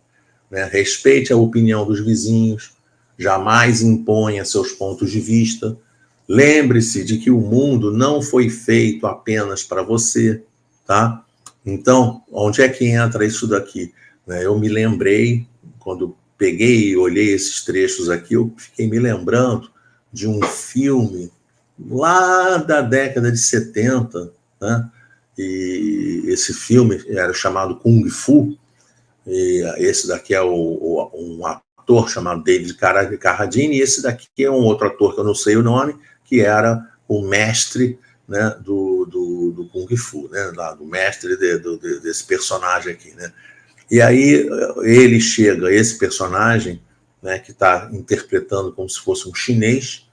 Né? Respeite a opinião dos vizinhos, jamais imponha seus pontos de vista, lembre-se de que o mundo não foi feito apenas para você, tá? Então, onde é que entra isso daqui? Eu me lembrei, quando peguei e olhei esses trechos aqui, eu fiquei me lembrando de um filme lá da década de 70, né? E esse filme era chamado Kung Fu, e esse daqui é um ator chamado David Carradine, e esse daqui é um outro ator que eu não sei o nome, que era o mestre, né, do Kung Fu, né, do mestre desse personagem aqui. Né? E aí ele chega, esse personagem, né, que está interpretando como se fosse um chinês,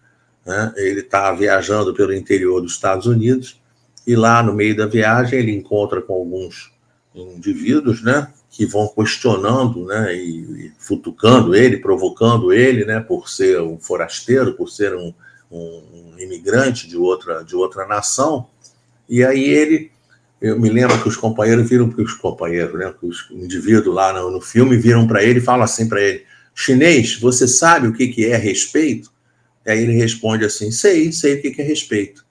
né, ele está viajando pelo interior dos Estados Unidos, e lá no meio da viagem ele encontra com alguns indivíduos, né, que vão questionando, né, e futucando ele, provocando ele, né, por ser um forasteiro, por ser um imigrante de outra nação. E aí eu me lembro que os companheiros viram para os companheiros, né, os indivíduos lá no filme viram para ele e falam assim para ele: chinês, você sabe o que é respeito? E aí ele responde assim: sei o que é respeito.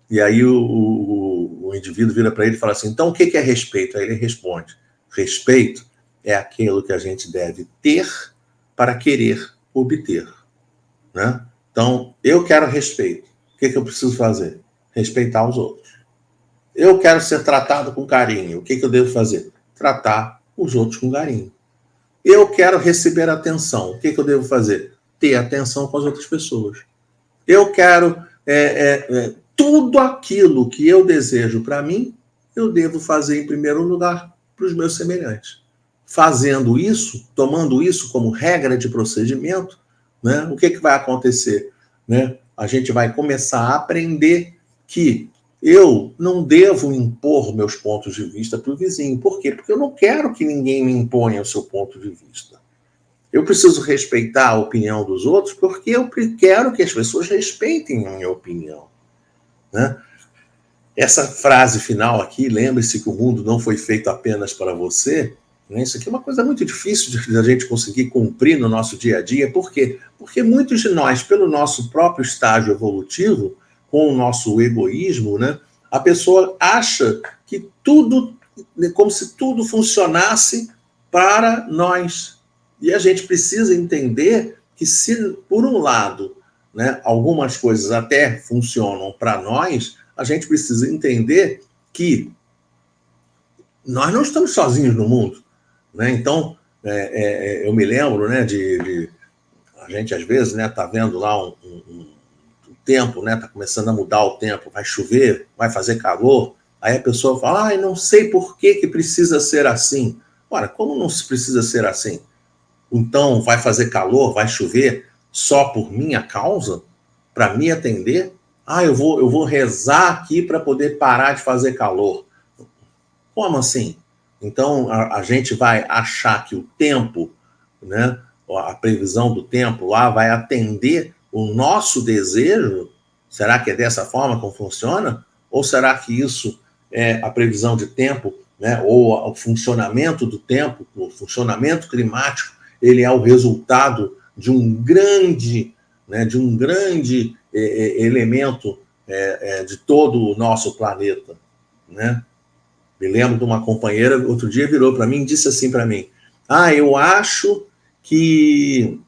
E aí o indivíduo vira para ele e fala assim: então o que é respeito? Aí ele responde: respeito é aquilo que a gente deve ter para querer obter. Né? Então, eu quero respeito. O que eu preciso fazer? Respeitar os outros. Eu quero ser tratado com carinho. O que eu devo fazer? Tratar os outros com carinho. Eu quero receber atenção. O que eu devo fazer? Ter atenção com as outras pessoas. Eu quero tudo aquilo que eu desejo para mim, eu devo fazer em primeiro lugar para os meus semelhantes. Fazendo isso, tomando isso como regra de procedimento, né, o que vai acontecer? Né? A gente vai começar a aprender que eu não devo impor meus pontos de vista para o vizinho. Por quê? Porque eu não quero que ninguém me imponha o seu ponto de vista. Eu preciso respeitar a opinião dos outros porque eu quero que as pessoas respeitem a minha opinião. Né? Essa frase final aqui, lembre-se que o mundo não foi feito apenas para você, né? Isso aqui é uma coisa muito difícil de a gente conseguir cumprir no nosso dia a dia. Por quê? Porque muitos de nós, pelo nosso próprio estágio evolutivo, com o nosso egoísmo, né, a pessoa acha que tudo, como se tudo funcionasse para nós. E a gente precisa entender que se, por um lado, né, algumas coisas até funcionam para nós, a gente precisa entender que nós não estamos sozinhos no mundo. Né? Então, eu me lembro, né, de a gente às vezes está vendo lá um tempo, né, está começando a mudar o tempo, vai chover, vai fazer calor, aí a pessoa fala, não sei por que precisa ser assim. Ora, como não se precisa ser assim? Então, vai fazer calor, vai chover só por minha causa? Para me atender? Eu vou rezar aqui para poder parar de fazer calor. Como assim? Então, a gente vai achar que o tempo, né, a previsão do tempo lá vai atender o nosso desejo? Será que é dessa forma que funciona? Ou será que isso é a previsão de tempo, né, ou o funcionamento do tempo, o funcionamento climático, ele é o resultado de um grande, né, elemento de todo o nosso planeta, né? Me lembro de uma companheira, outro dia virou para mim e disse assim para mim, eu acho que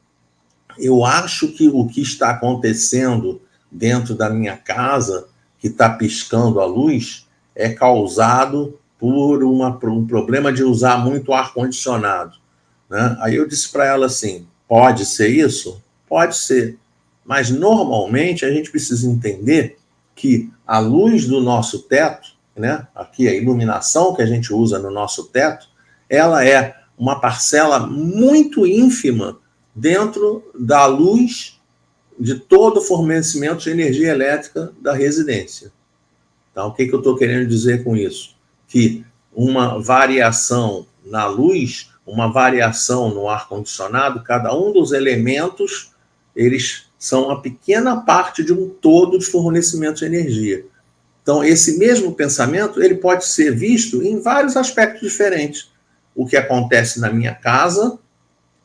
o que está acontecendo dentro da minha casa, que está piscando a luz, é causado por um problema de usar muito ar-condicionado. Né? Aí eu disse para ela assim, pode ser isso? Pode ser. Mas, normalmente, a gente precisa entender que a luz do nosso teto, né, aqui a iluminação que a gente usa no nosso teto, ela é uma parcela muito ínfima dentro da luz de todo o fornecimento de energia elétrica da residência. Então, o que eu estou querendo dizer com isso? Que uma variação na luz, uma variação no ar-condicionado, cada um dos elementos, eles são uma pequena parte de um todo de fornecimento de energia. Então, esse mesmo pensamento, ele pode ser visto em vários aspectos diferentes. O que acontece na minha casa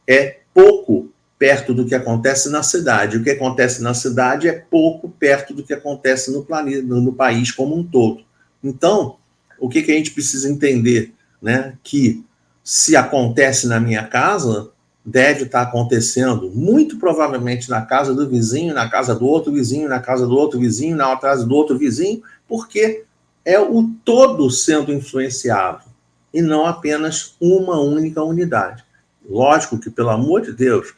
é pouco perto do que acontece na cidade. O que acontece na cidade é pouco perto do que acontece no planeta, no país como um todo. Então, o que a gente precisa entender? Né? Que se acontece na minha casa, deve estar acontecendo muito provavelmente na casa do vizinho, na casa do outro vizinho, na casa do outro vizinho, na casa do outro vizinho, porque é o todo sendo influenciado e não apenas uma única unidade. Lógico que, pelo amor de Deus,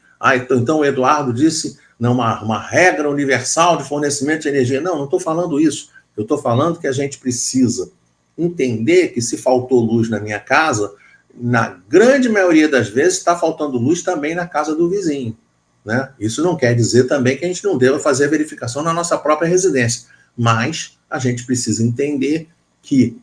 então o Eduardo disse uma regra universal de fornecimento de energia. Não estou falando isso. Eu estou falando que a gente precisa entender que se faltou luz na minha casa, na grande maioria das vezes está faltando luz também na casa do vizinho. Né? Isso não quer dizer também que a gente não deva fazer a verificação na nossa própria residência, mas a gente precisa entender que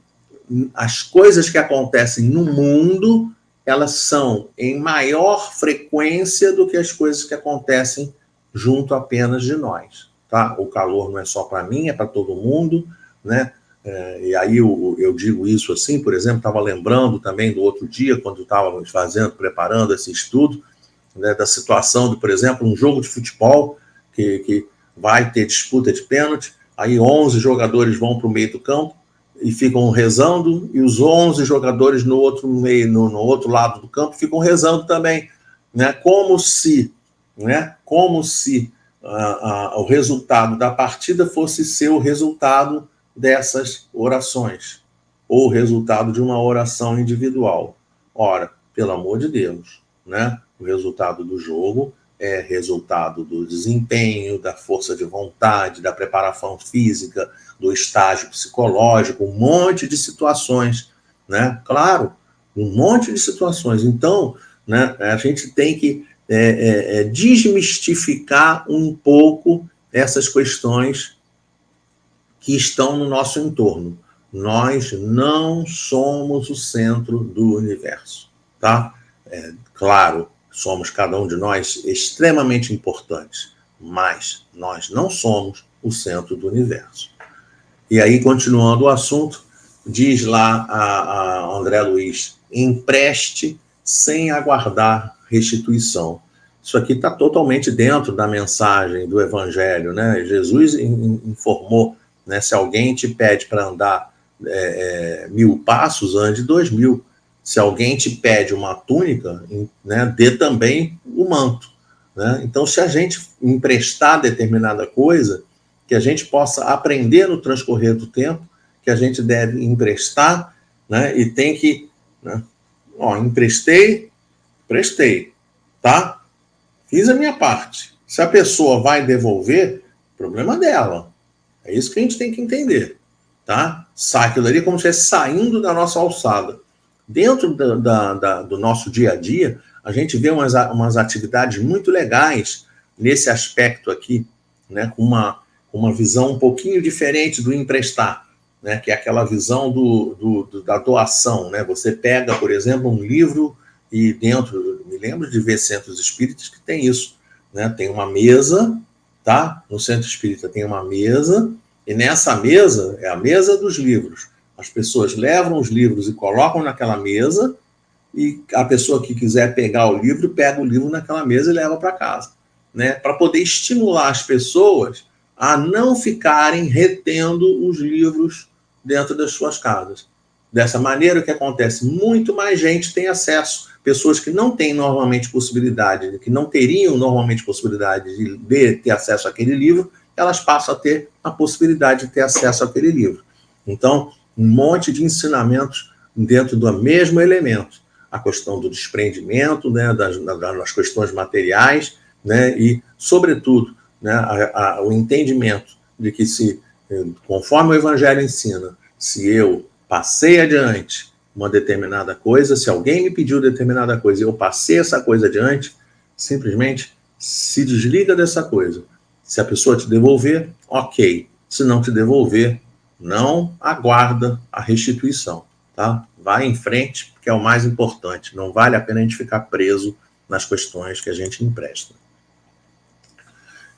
as coisas que acontecem no mundo, elas são em maior frequência do que as coisas que acontecem junto apenas de nós. Tá? O calor não é só para mim, é para todo mundo, né? E aí eu digo isso assim, por exemplo, estava lembrando também do outro dia, quando estávamos preparando esse estudo, né, da situação de, por exemplo, um jogo de futebol que vai ter disputa de pênalti, aí 11 jogadores vão para o meio do campo e ficam rezando, e os 11 jogadores no outro lado do campo ficam rezando também, né, como se o resultado da partida fosse ser o resultado dessas orações, ou resultado de uma oração individual. Ora, pelo amor de Deus, né? O resultado do jogo é resultado do desempenho, da força de vontade, da preparação física, do estágio psicológico, um monte de situações, né? Claro, um monte de situações. Então, né, a gente tem que desmistificar um pouco essas questões que estão no nosso entorno. Nós não somos o centro do universo, tá? Claro, somos cada um de nós extremamente importantes, mas nós não somos o centro do universo. E aí, continuando o assunto, diz lá a André Luiz, empreste sem aguardar restituição. Isso aqui está totalmente dentro da mensagem do Evangelho, né? Jesus informou, né, se alguém te pede para andar 1000 passos, ande 2000. Se alguém te pede uma túnica, né, dê também o manto. Né? Então, se a gente emprestar determinada coisa, que a gente possa aprender no transcorrer do tempo, que a gente deve emprestar, né, e tem que... Né, emprestei, tá? Fiz a minha parte. Se a pessoa vai devolver, problema dela. É isso que a gente tem que entender, tá? Sai aquilo ali como se estivesse saindo da nossa alçada. Dentro do nosso dia a dia, a gente vê umas atividades muito legais nesse aspecto aqui, né? Com uma visão um pouquinho diferente do emprestar, né? Que é aquela visão da doação, né? Você pega, por exemplo, um livro e dentro, me lembro de ver centros espíritas que tem isso, né? Tem uma mesa, tá? No centro espírita tem uma mesa, e nessa mesa é a mesa dos livros. As pessoas levam os livros e colocam naquela mesa, e a pessoa que quiser pegar o livro, pega o livro naquela mesa e leva para casa, né? Para poder estimular as pessoas a não ficarem retendo os livros dentro das suas casas. Dessa maneira, o que acontece? Muito mais gente tem acesso. Pessoas que não têm normalmente possibilidade, que não teriam normalmente possibilidade de ter acesso àquele livro, elas passam a ter a possibilidade de ter acesso àquele livro. Então, um monte de ensinamentos dentro do mesmo elemento. A questão do desprendimento, né, das questões materiais, né, e, sobretudo, né, o entendimento de que, conforme o Evangelho ensina, se eu passei adiante uma determinada coisa, se alguém me pediu determinada coisa e eu passei essa coisa adiante, simplesmente se desliga dessa coisa. Se a pessoa te devolver, ok. Se não te devolver, não aguarda a restituição, tá? Vai em frente, que é o mais importante. Não vale a pena a gente ficar preso nas questões que a gente empresta.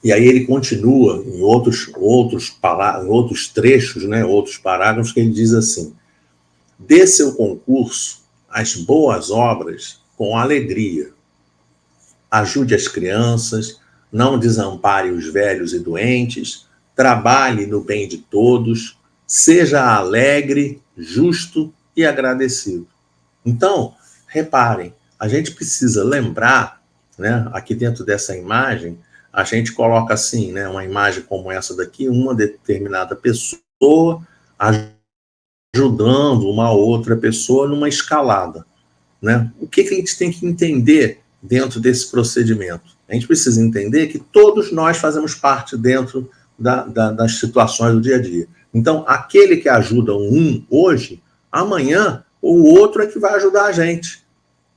E aí ele continua em outros trechos, né, outros parágrafos, que ele diz assim: dê seu concurso às boas obras com alegria. Ajude as crianças, não desampare os velhos e doentes, trabalhe no bem de todos, seja alegre, justo e agradecido. Então, reparem, a gente precisa lembrar, né, aqui dentro dessa imagem, a gente coloca assim, né, uma imagem como essa daqui, uma determinada pessoa ajudando uma outra pessoa numa escalada, né? O que a gente tem que entender dentro desse procedimento? A gente precisa entender que todos nós fazemos parte dentro das situações do dia a dia. Então, aquele que ajuda um hoje, amanhã, o outro é que vai ajudar a gente.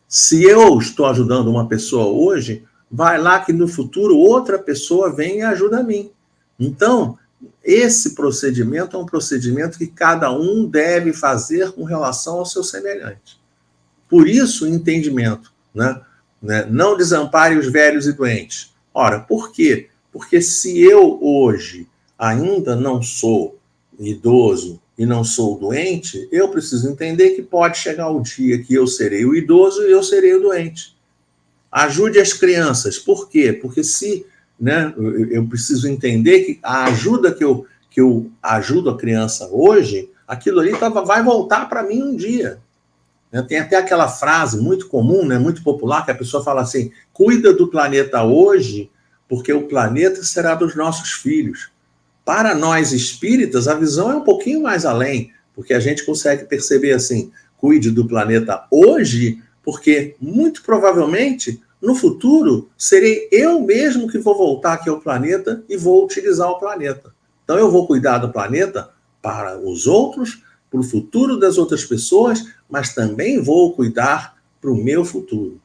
Se eu estou ajudando uma pessoa hoje, vai lá que no futuro outra pessoa vem e ajuda a mim. Então, esse procedimento é um procedimento que cada um deve fazer com relação ao seu semelhante. Por isso, o entendimento, né? Não desampare os velhos e doentes. Ora, por quê? Porque se eu hoje ainda não sou idoso e não sou doente, eu preciso entender que pode chegar o dia que eu serei o idoso e eu serei o doente. Ajude as crianças. Por quê? Porque né, eu preciso entender que a ajuda que eu ajudo a criança hoje, aquilo ali vai voltar para mim um dia. Tem até aquela frase muito comum, né, muito popular, que a pessoa fala assim: cuida do planeta hoje, porque o planeta será dos nossos filhos. Para nós espíritas, a visão é um pouquinho mais além, porque a gente consegue perceber assim, cuide do planeta hoje, porque muito provavelmente no futuro serei eu mesmo que vou voltar aqui ao planeta e vou utilizar o planeta. Então eu vou cuidar do planeta para os outros, para o futuro das outras pessoas, mas também vou cuidar para o meu futuro.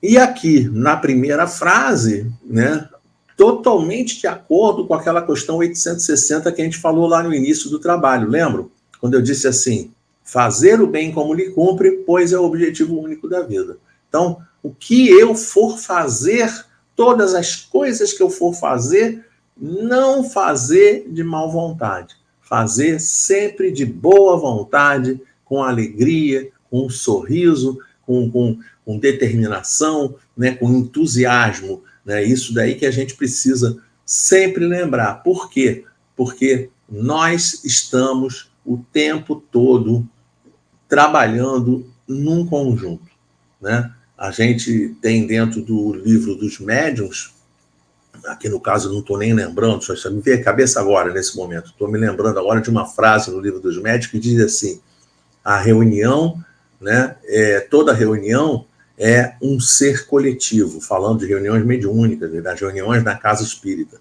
E aqui, na primeira frase, né, totalmente de acordo com aquela questão 860 que a gente falou lá no início do trabalho, lembram? Quando eu disse assim, fazer o bem como lhe cumpre, pois é o objetivo único da vida. Então, o que eu for fazer, todas as coisas que eu for fazer, não fazer de má vontade. Fazer sempre de boa vontade, com alegria, com um sorriso, com determinação, né, com entusiasmo. Né? Isso daí que a gente precisa sempre lembrar. Por quê? Porque nós estamos o tempo todo trabalhando num conjunto. Né? A gente tem dentro do livro dos médiuns, aqui no caso eu não estou nem lembrando, só me veio a cabeça agora, nesse momento, estou me lembrando agora de uma frase no livro dos médiuns que diz assim, a reunião, né, toda reunião é um ser coletivo, falando de reuniões mediúnicas, das reuniões na casa espírita.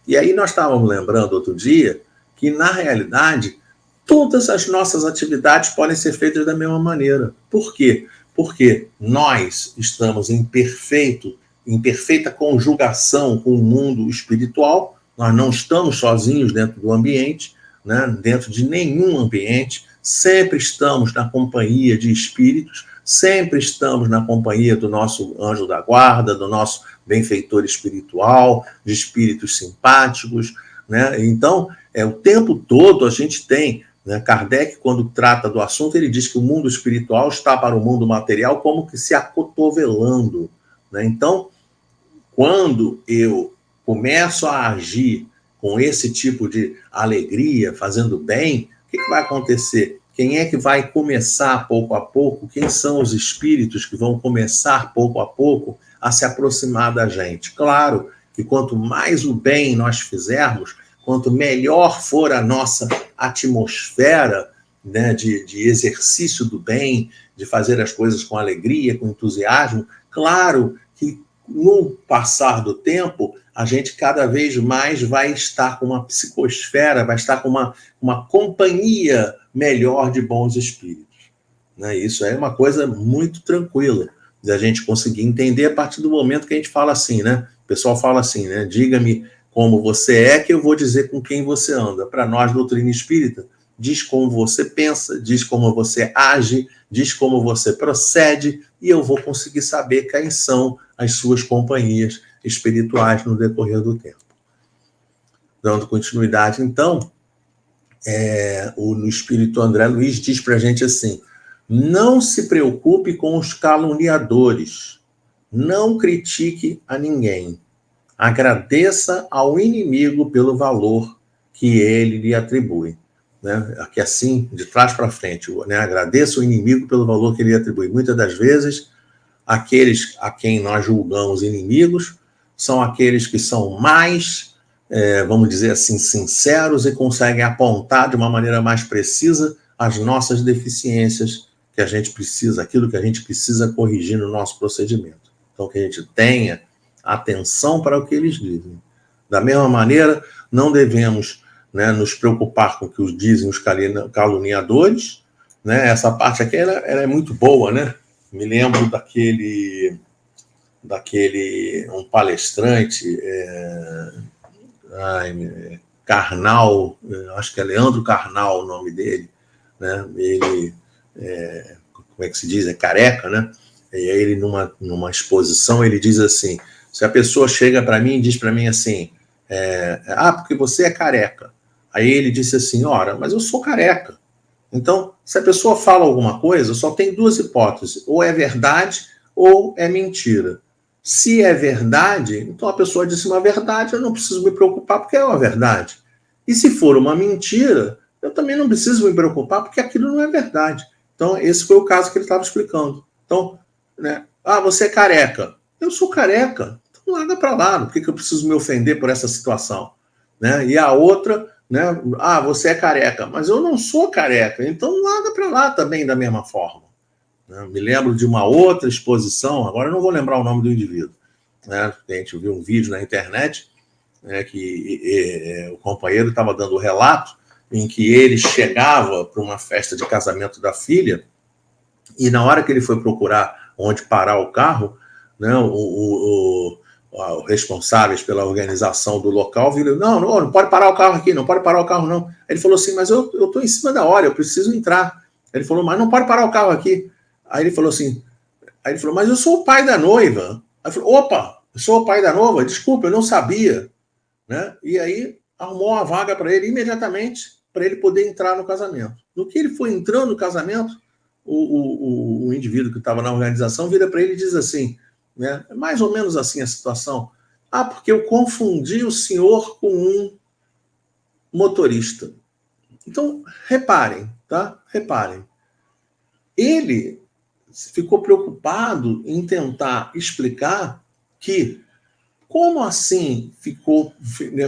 E aí nós estávamos lembrando outro dia que, na realidade, todas as nossas atividades podem ser feitas da mesma maneira. Por quê? Porque nós estamos em perfeita conjugação com o mundo espiritual, nós não estamos sozinhos dentro do ambiente, né, dentro de nenhum ambiente, sempre estamos na companhia de espíritos, sempre estamos na companhia do nosso anjo da guarda, do nosso benfeitor espiritual, de espíritos simpáticos, né? Então, o tempo todo a gente tem, né? Kardec, quando trata do assunto, ele diz que o mundo espiritual está para o mundo material como que se acotovelando, né? Então, quando eu começo a agir com esse tipo de alegria, fazendo bem, o que vai acontecer? Quem é que vai começar pouco a pouco? Quem são os espíritos que vão começar pouco a pouco a se aproximar da gente? Claro que quanto mais o bem nós fizermos, quanto melhor for a nossa atmosfera, né, de exercício do bem, de fazer as coisas com alegria, com entusiasmo, claro que no passar do tempo, a gente cada vez mais vai estar com uma psicosfera, vai estar com uma companhia melhor de bons espíritos. Né? Isso é uma coisa muito tranquila de a gente conseguir entender a partir do momento que a gente fala assim, né? O pessoal fala assim, né? Diga-me como você é que eu vou dizer com quem você anda. Para nós, doutrina espírita, diz como você pensa, diz como você age, diz como você procede, e eu vou conseguir saber quem são as suas companhias espirituais no decorrer do tempo. Dando continuidade, então, o Espírito André Luiz diz para a gente assim, não se preocupe com os caluniadores, não critique a ninguém, agradeça ao inimigo pelo valor que ele lhe atribui. Né? Aqui assim, de trás para frente, né? Agradeça o inimigo pelo valor que ele lhe atribui. Muitas das vezes, aqueles a quem nós julgamos inimigos são aqueles que são mais, vamos dizer assim, sinceros e conseguem apontar de uma maneira mais precisa as nossas deficiências que a gente precisa, aquilo que a gente precisa corrigir no nosso procedimento. Então, que a gente tenha atenção para o que eles dizem. Da mesma maneira, não devemos, né, nos preocupar com o que dizem os caluniadores. Né? Essa parte aqui ela é muito boa, né? Me lembro daquele um palestrante, Karnal, acho que é Leandro Karnal o nome dele, né? Ele, como é que se diz? É careca, né? E aí ele, numa exposição, ele diz assim, se a pessoa chega para mim e diz para mim assim, porque você é careca. Aí ele disse assim, ora, mas eu sou careca. Então, se a pessoa fala alguma coisa, só tem duas hipóteses, ou é verdade ou é mentira. Se é verdade, então a pessoa disse uma verdade, eu não preciso me preocupar porque é uma verdade. E se for uma mentira, eu também não preciso me preocupar porque aquilo não é verdade. Então, esse foi o caso que ele estava explicando. Então, né, você é careca. Eu sou careca. Então, larga para lá. Por que eu preciso me ofender por essa situação? né? E a outra, né? Ah, você é careca, mas eu não sou careca, então larga para lá também da mesma forma. Né? Me lembro de uma outra exposição, agora eu não vou lembrar o nome do indivíduo, né? A gente viu um vídeo na internet, né, que o companheiro estava dando o relato em que ele chegava para uma festa de casamento da filha e na hora que ele foi procurar onde parar o carro, né, os responsáveis pela organização do local viram, não pode parar o carro aqui, não pode parar o carro não. Ele falou assim, mas eu estou em cima da hora, eu preciso entrar. Ele falou, mas não pode parar o carro aqui. Aí ele falou assim, mas eu sou o pai da noiva. Aí ele falou, opa, eu sou o pai da noiva, desculpa, eu não sabia. Né? E aí arrumou uma vaga para ele imediatamente, para ele poder entrar no casamento. No que ele foi entrando no casamento, o indivíduo que estava na organização vira para ele e diz assim, né? Mais ou menos assim a situação. Ah, porque eu confundi o senhor com um motorista. Então, reparem, tá? Reparem. Ele ficou preocupado em tentar explicar que como assim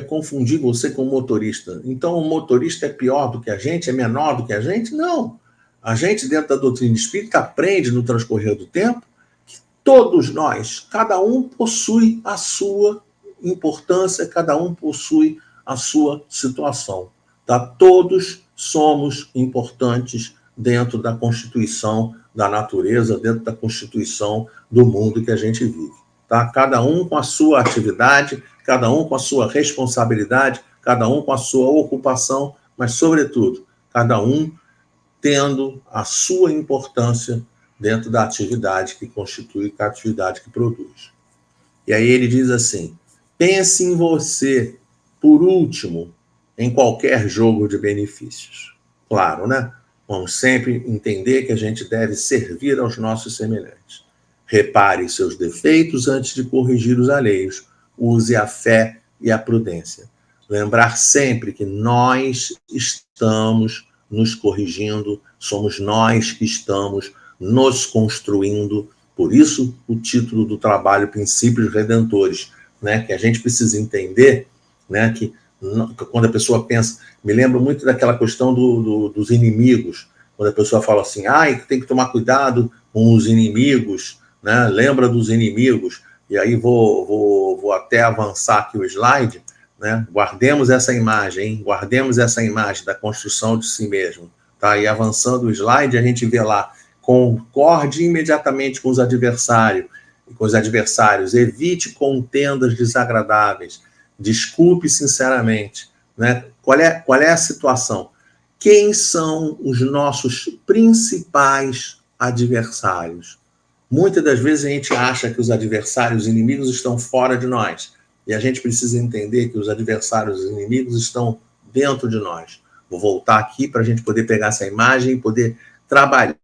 confundir você com o motorista? Então o motorista é pior do que a gente, é menor do que a gente? Não. A gente, dentro da doutrina espírita, aprende no transcorrer do tempo que todos nós, cada um possui a sua importância, cada um possui a sua situação. Tá? Todos somos importantes dentro da constituição da natureza, dentro da constituição do mundo que a gente vive. Tá? Cada um com a sua atividade, cada um com a sua responsabilidade, cada um com a sua ocupação, mas, sobretudo, cada um tendo a sua importância dentro da atividade que constitui a atividade que produz. E aí ele diz assim, pense em você, por último, em qualquer jogo de benefícios. Claro, né? Vamos sempre entender que a gente deve servir aos nossos semelhantes. Repare seus defeitos antes de corrigir os alheios. Use a fé e a prudência. Lembrar sempre que nós estamos nos corrigindo, somos nós que estamos nos construindo. Por isso, o título do trabalho, Princípios Redentores, né? Que a gente precisa entender, né? Que quando a pessoa pensa... Me lembro muito daquela questão dos inimigos, quando a pessoa fala assim, tem que tomar cuidado com os inimigos, né? Lembra dos inimigos, e aí vou até avançar aqui o slide, né? Guardemos essa imagem, hein? Guardemos essa imagem da construção de si mesmo, tá? E avançando o slide, a gente vê lá, concorde imediatamente com os adversários, evite contendas desagradáveis, desculpe sinceramente, né? Qual é a situação? Quem são os nossos principais adversários? Muitas das vezes a gente acha que os adversários inimigos estão fora de nós. E a gente precisa entender que os adversários inimigos estão dentro de nós. Vou voltar aqui para a gente poder pegar essa imagem e poder trabalhar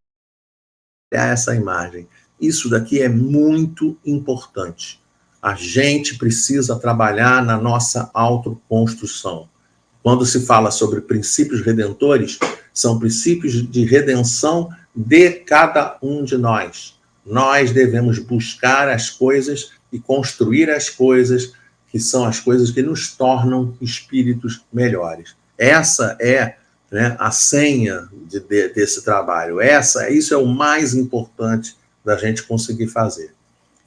essa imagem. Isso daqui é muito importante. A gente precisa trabalhar na nossa autoconstrução. Quando se fala sobre princípios redentores, são princípios de redenção de cada um de nós. Nós devemos buscar as coisas e construir as coisas que são as coisas que nos tornam espíritos melhores. Essa é, né, a senha desse trabalho. Isso é o mais importante da gente conseguir fazer.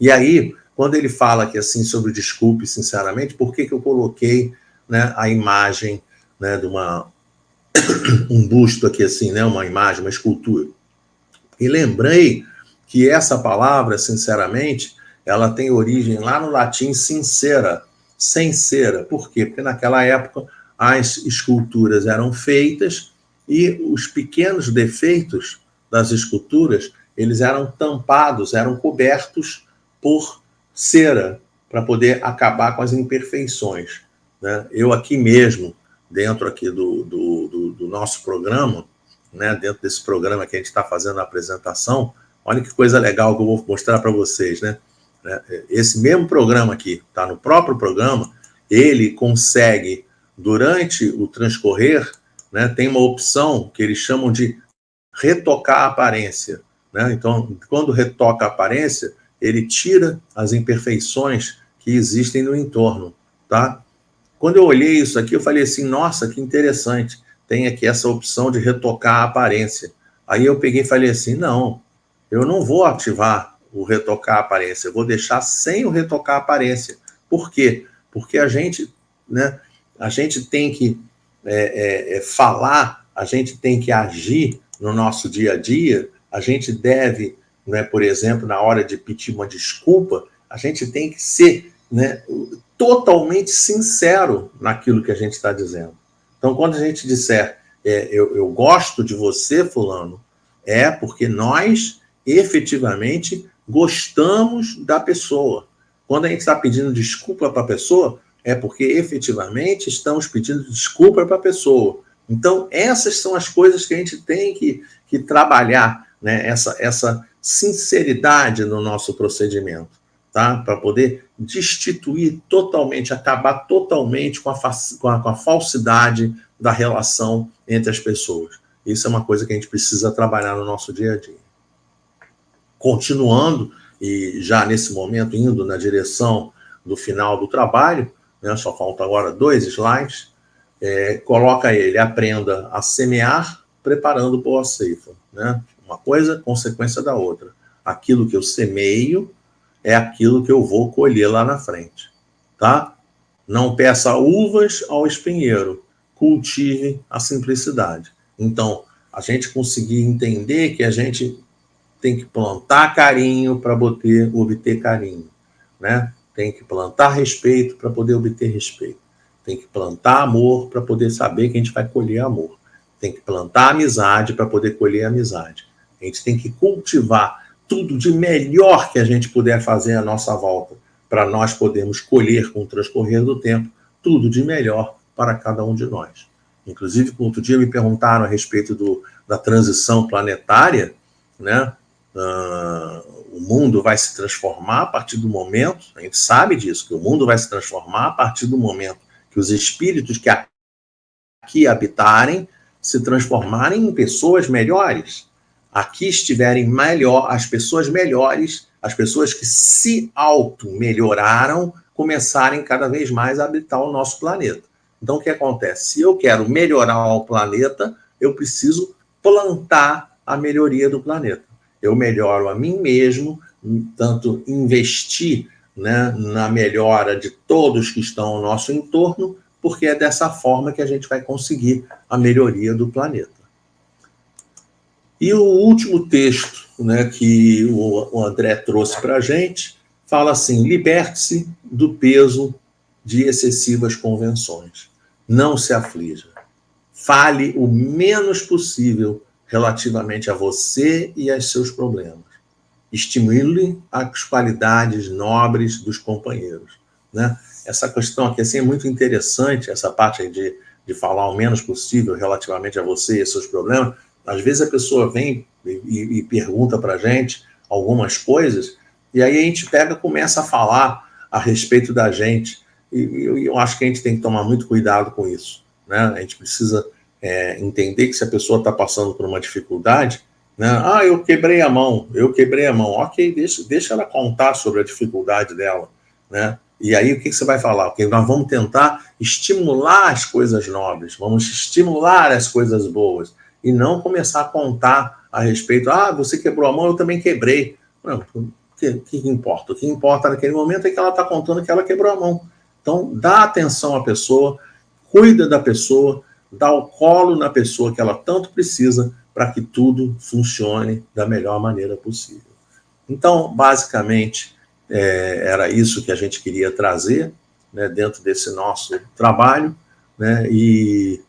E aí, quando ele fala aqui assim sobre desculpe sinceramente, por que eu coloquei, né, a imagem, né, de um busto aqui assim, né, uma imagem, uma escultura? E lembrei que essa palavra, sinceramente, ela tem origem lá no latim sincera. Por quê? Porque naquela época as esculturas eram feitas e os pequenos defeitos das esculturas, eles eram tampados, eram cobertos por cera, para poder acabar com as imperfeições. Né? Eu aqui mesmo, dentro aqui do nosso programa, né, dentro desse programa que a gente está fazendo a apresentação, olha que coisa legal que eu vou mostrar para vocês, né? Esse mesmo programa aqui, tá no próprio programa, ele consegue, durante o transcorrer, né, tem uma opção que eles chamam de retocar a aparência, né? Então, quando retoca a aparência, ele tira as imperfeições que existem no entorno, tá? Quando eu olhei isso aqui, eu falei assim, nossa, que interessante, tem aqui essa opção de retocar a aparência. Aí eu peguei e falei assim, não, eu não vou ativar o retocar a aparência, eu vou deixar sem o retocar a aparência. Por quê? Porque a gente, né, a gente tem que falar, a gente tem que agir no nosso dia a dia, a gente deve, né, por exemplo, na hora de pedir uma desculpa, a gente tem que ser, né, totalmente sincero naquilo que a gente está dizendo. Então, quando a gente disser, eu gosto de você, fulano, é porque nós efetivamente gostamos da pessoa. Quando a gente está pedindo desculpa para a pessoa, é porque efetivamente estamos pedindo desculpa para a pessoa. Então, essas são as coisas que a gente tem que trabalhar, né? Essa sinceridade no nosso procedimento, tá? Para poder destituir totalmente, acabar totalmente com a falsidade da relação entre as pessoas. Isso é uma coisa que a gente precisa trabalhar no nosso dia a dia. Continuando, e já nesse momento indo na direção do final do trabalho, né, só faltam agora 2 slides, coloca ele, aprenda a semear, preparando para a ceifa. Né? Uma coisa, consequência da outra. Aquilo que eu semeio é aquilo que eu vou colher lá na frente. Tá? Não peça uvas ao espinheiro, cultive a simplicidade. Então, a gente conseguir entender que a gente tem que plantar carinho para obter carinho, né? Tem que plantar respeito para poder obter respeito. Tem que plantar amor para poder saber que a gente vai colher amor. Tem que plantar amizade para poder colher amizade. A gente tem que cultivar tudo de melhor que a gente puder fazer à nossa volta, para nós podermos colher com o transcorrer do tempo tudo de melhor para cada um de nós. Inclusive, outro dia me perguntaram a respeito da transição planetária, né? O mundo vai se transformar a partir do momento, a gente sabe disso, que o mundo vai se transformar a partir do momento que os espíritos que aqui habitarem se transformarem em pessoas melhores. Aqui estiverem melhor, as pessoas melhores, as pessoas que se auto-melhoraram, começarem cada vez mais a habitar o nosso planeta. Então, o que acontece? Se eu quero melhorar o planeta, eu preciso plantar a melhoria do planeta. Eu melhoro a mim mesmo, tanto investir, né, na melhora de todos que estão ao nosso entorno, porque é dessa forma que a gente vai conseguir a melhoria do planeta. E o último texto, né, que o André trouxe para a gente, fala assim, liberte-se do peso de excessivas convenções. Não se aflija. Fale o menos possível relativamente a você e aos seus problemas. Estimule as qualidades nobres dos companheiros. Né? Essa questão aqui assim, é muito interessante, essa parte aí de falar o menos possível relativamente a você e aos seus problemas. Às vezes a pessoa vem e pergunta para a gente algumas coisas, e aí a gente começa a falar a respeito da gente, e eu acho que a gente tem que tomar muito cuidado com isso. Né? A gente precisa entender que se a pessoa está passando por uma dificuldade, né? Eu quebrei a mão, ok, deixa ela contar sobre a dificuldade dela, né? E aí o que você vai falar? Porque nós vamos tentar estimular as coisas nobres, vamos estimular as coisas boas, e não começar a contar a respeito, você quebrou a mão, eu também quebrei. Não, o que importa? O que importa naquele momento é que ela está contando que ela quebrou a mão. Então, dá atenção à pessoa, cuida da pessoa, dá o colo na pessoa que ela tanto precisa para que tudo funcione da melhor maneira possível. Então, basicamente, era isso que a gente queria trazer, né, dentro desse nosso trabalho, né, e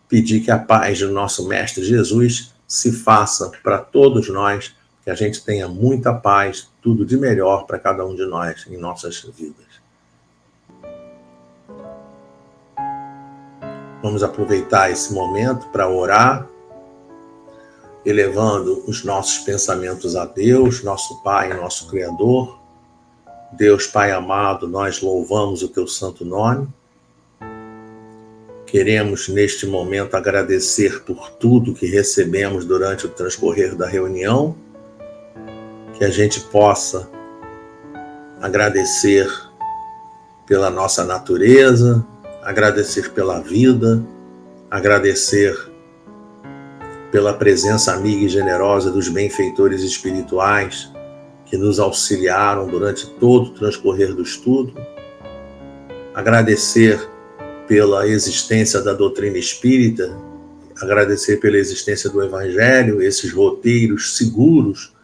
pedir que a paz do nosso Mestre Jesus se faça para todos nós, que a gente tenha muita paz, tudo de melhor para cada um de nós em nossas vidas. Vamos aproveitar esse momento para orar, elevando os nossos pensamentos a Deus, nosso Pai, nosso Criador. Deus, Pai amado, nós louvamos o Teu santo nome. Queremos, neste momento, agradecer por tudo que recebemos durante o transcorrer da reunião, que a gente possa agradecer pela nossa natureza, agradecer pela vida, agradecer pela presença amiga e generosa dos benfeitores espirituais que nos auxiliaram durante todo o transcorrer do estudo, agradecer pela existência da doutrina espírita, agradecer pela existência do Evangelho, esses roteiros seguros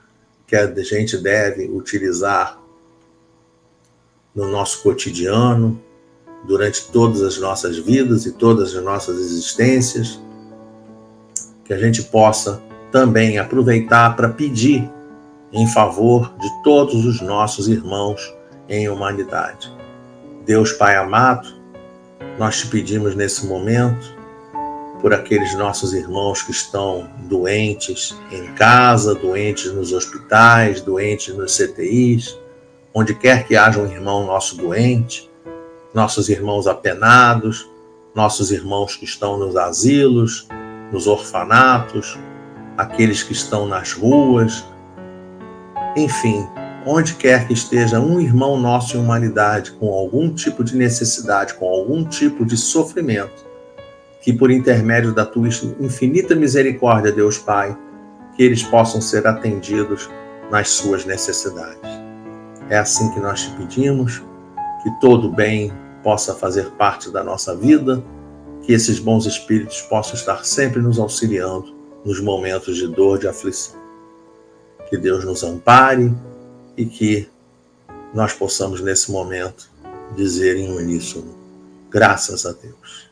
que a gente deve utilizar no nosso cotidiano, durante todas as nossas vidas e todas as nossas existências, que a gente possa também aproveitar para pedir em favor de todos os nossos irmãos em humanidade. Deus Pai amado, nós te pedimos nesse momento por aqueles nossos irmãos que estão doentes em casa, doentes nos hospitais, doentes nos CTIs, onde quer que haja um irmão nosso doente, nossos irmãos apenados, nossos irmãos que estão nos asilos, nos orfanatos, aqueles que estão nas ruas, enfim, onde quer que esteja um irmão nosso em humanidade com algum tipo de necessidade, com algum tipo de sofrimento, que por intermédio da tua infinita misericórdia, Deus Pai, que eles possam ser atendidos nas suas necessidades. É assim que nós te pedimos, que todo bem possa fazer parte da nossa vida, que esses bons espíritos possam estar sempre nos auxiliando nos momentos de dor, de aflição. Que Deus nos ampare e que nós possamos nesse momento dizer em uníssono, graças a Deus.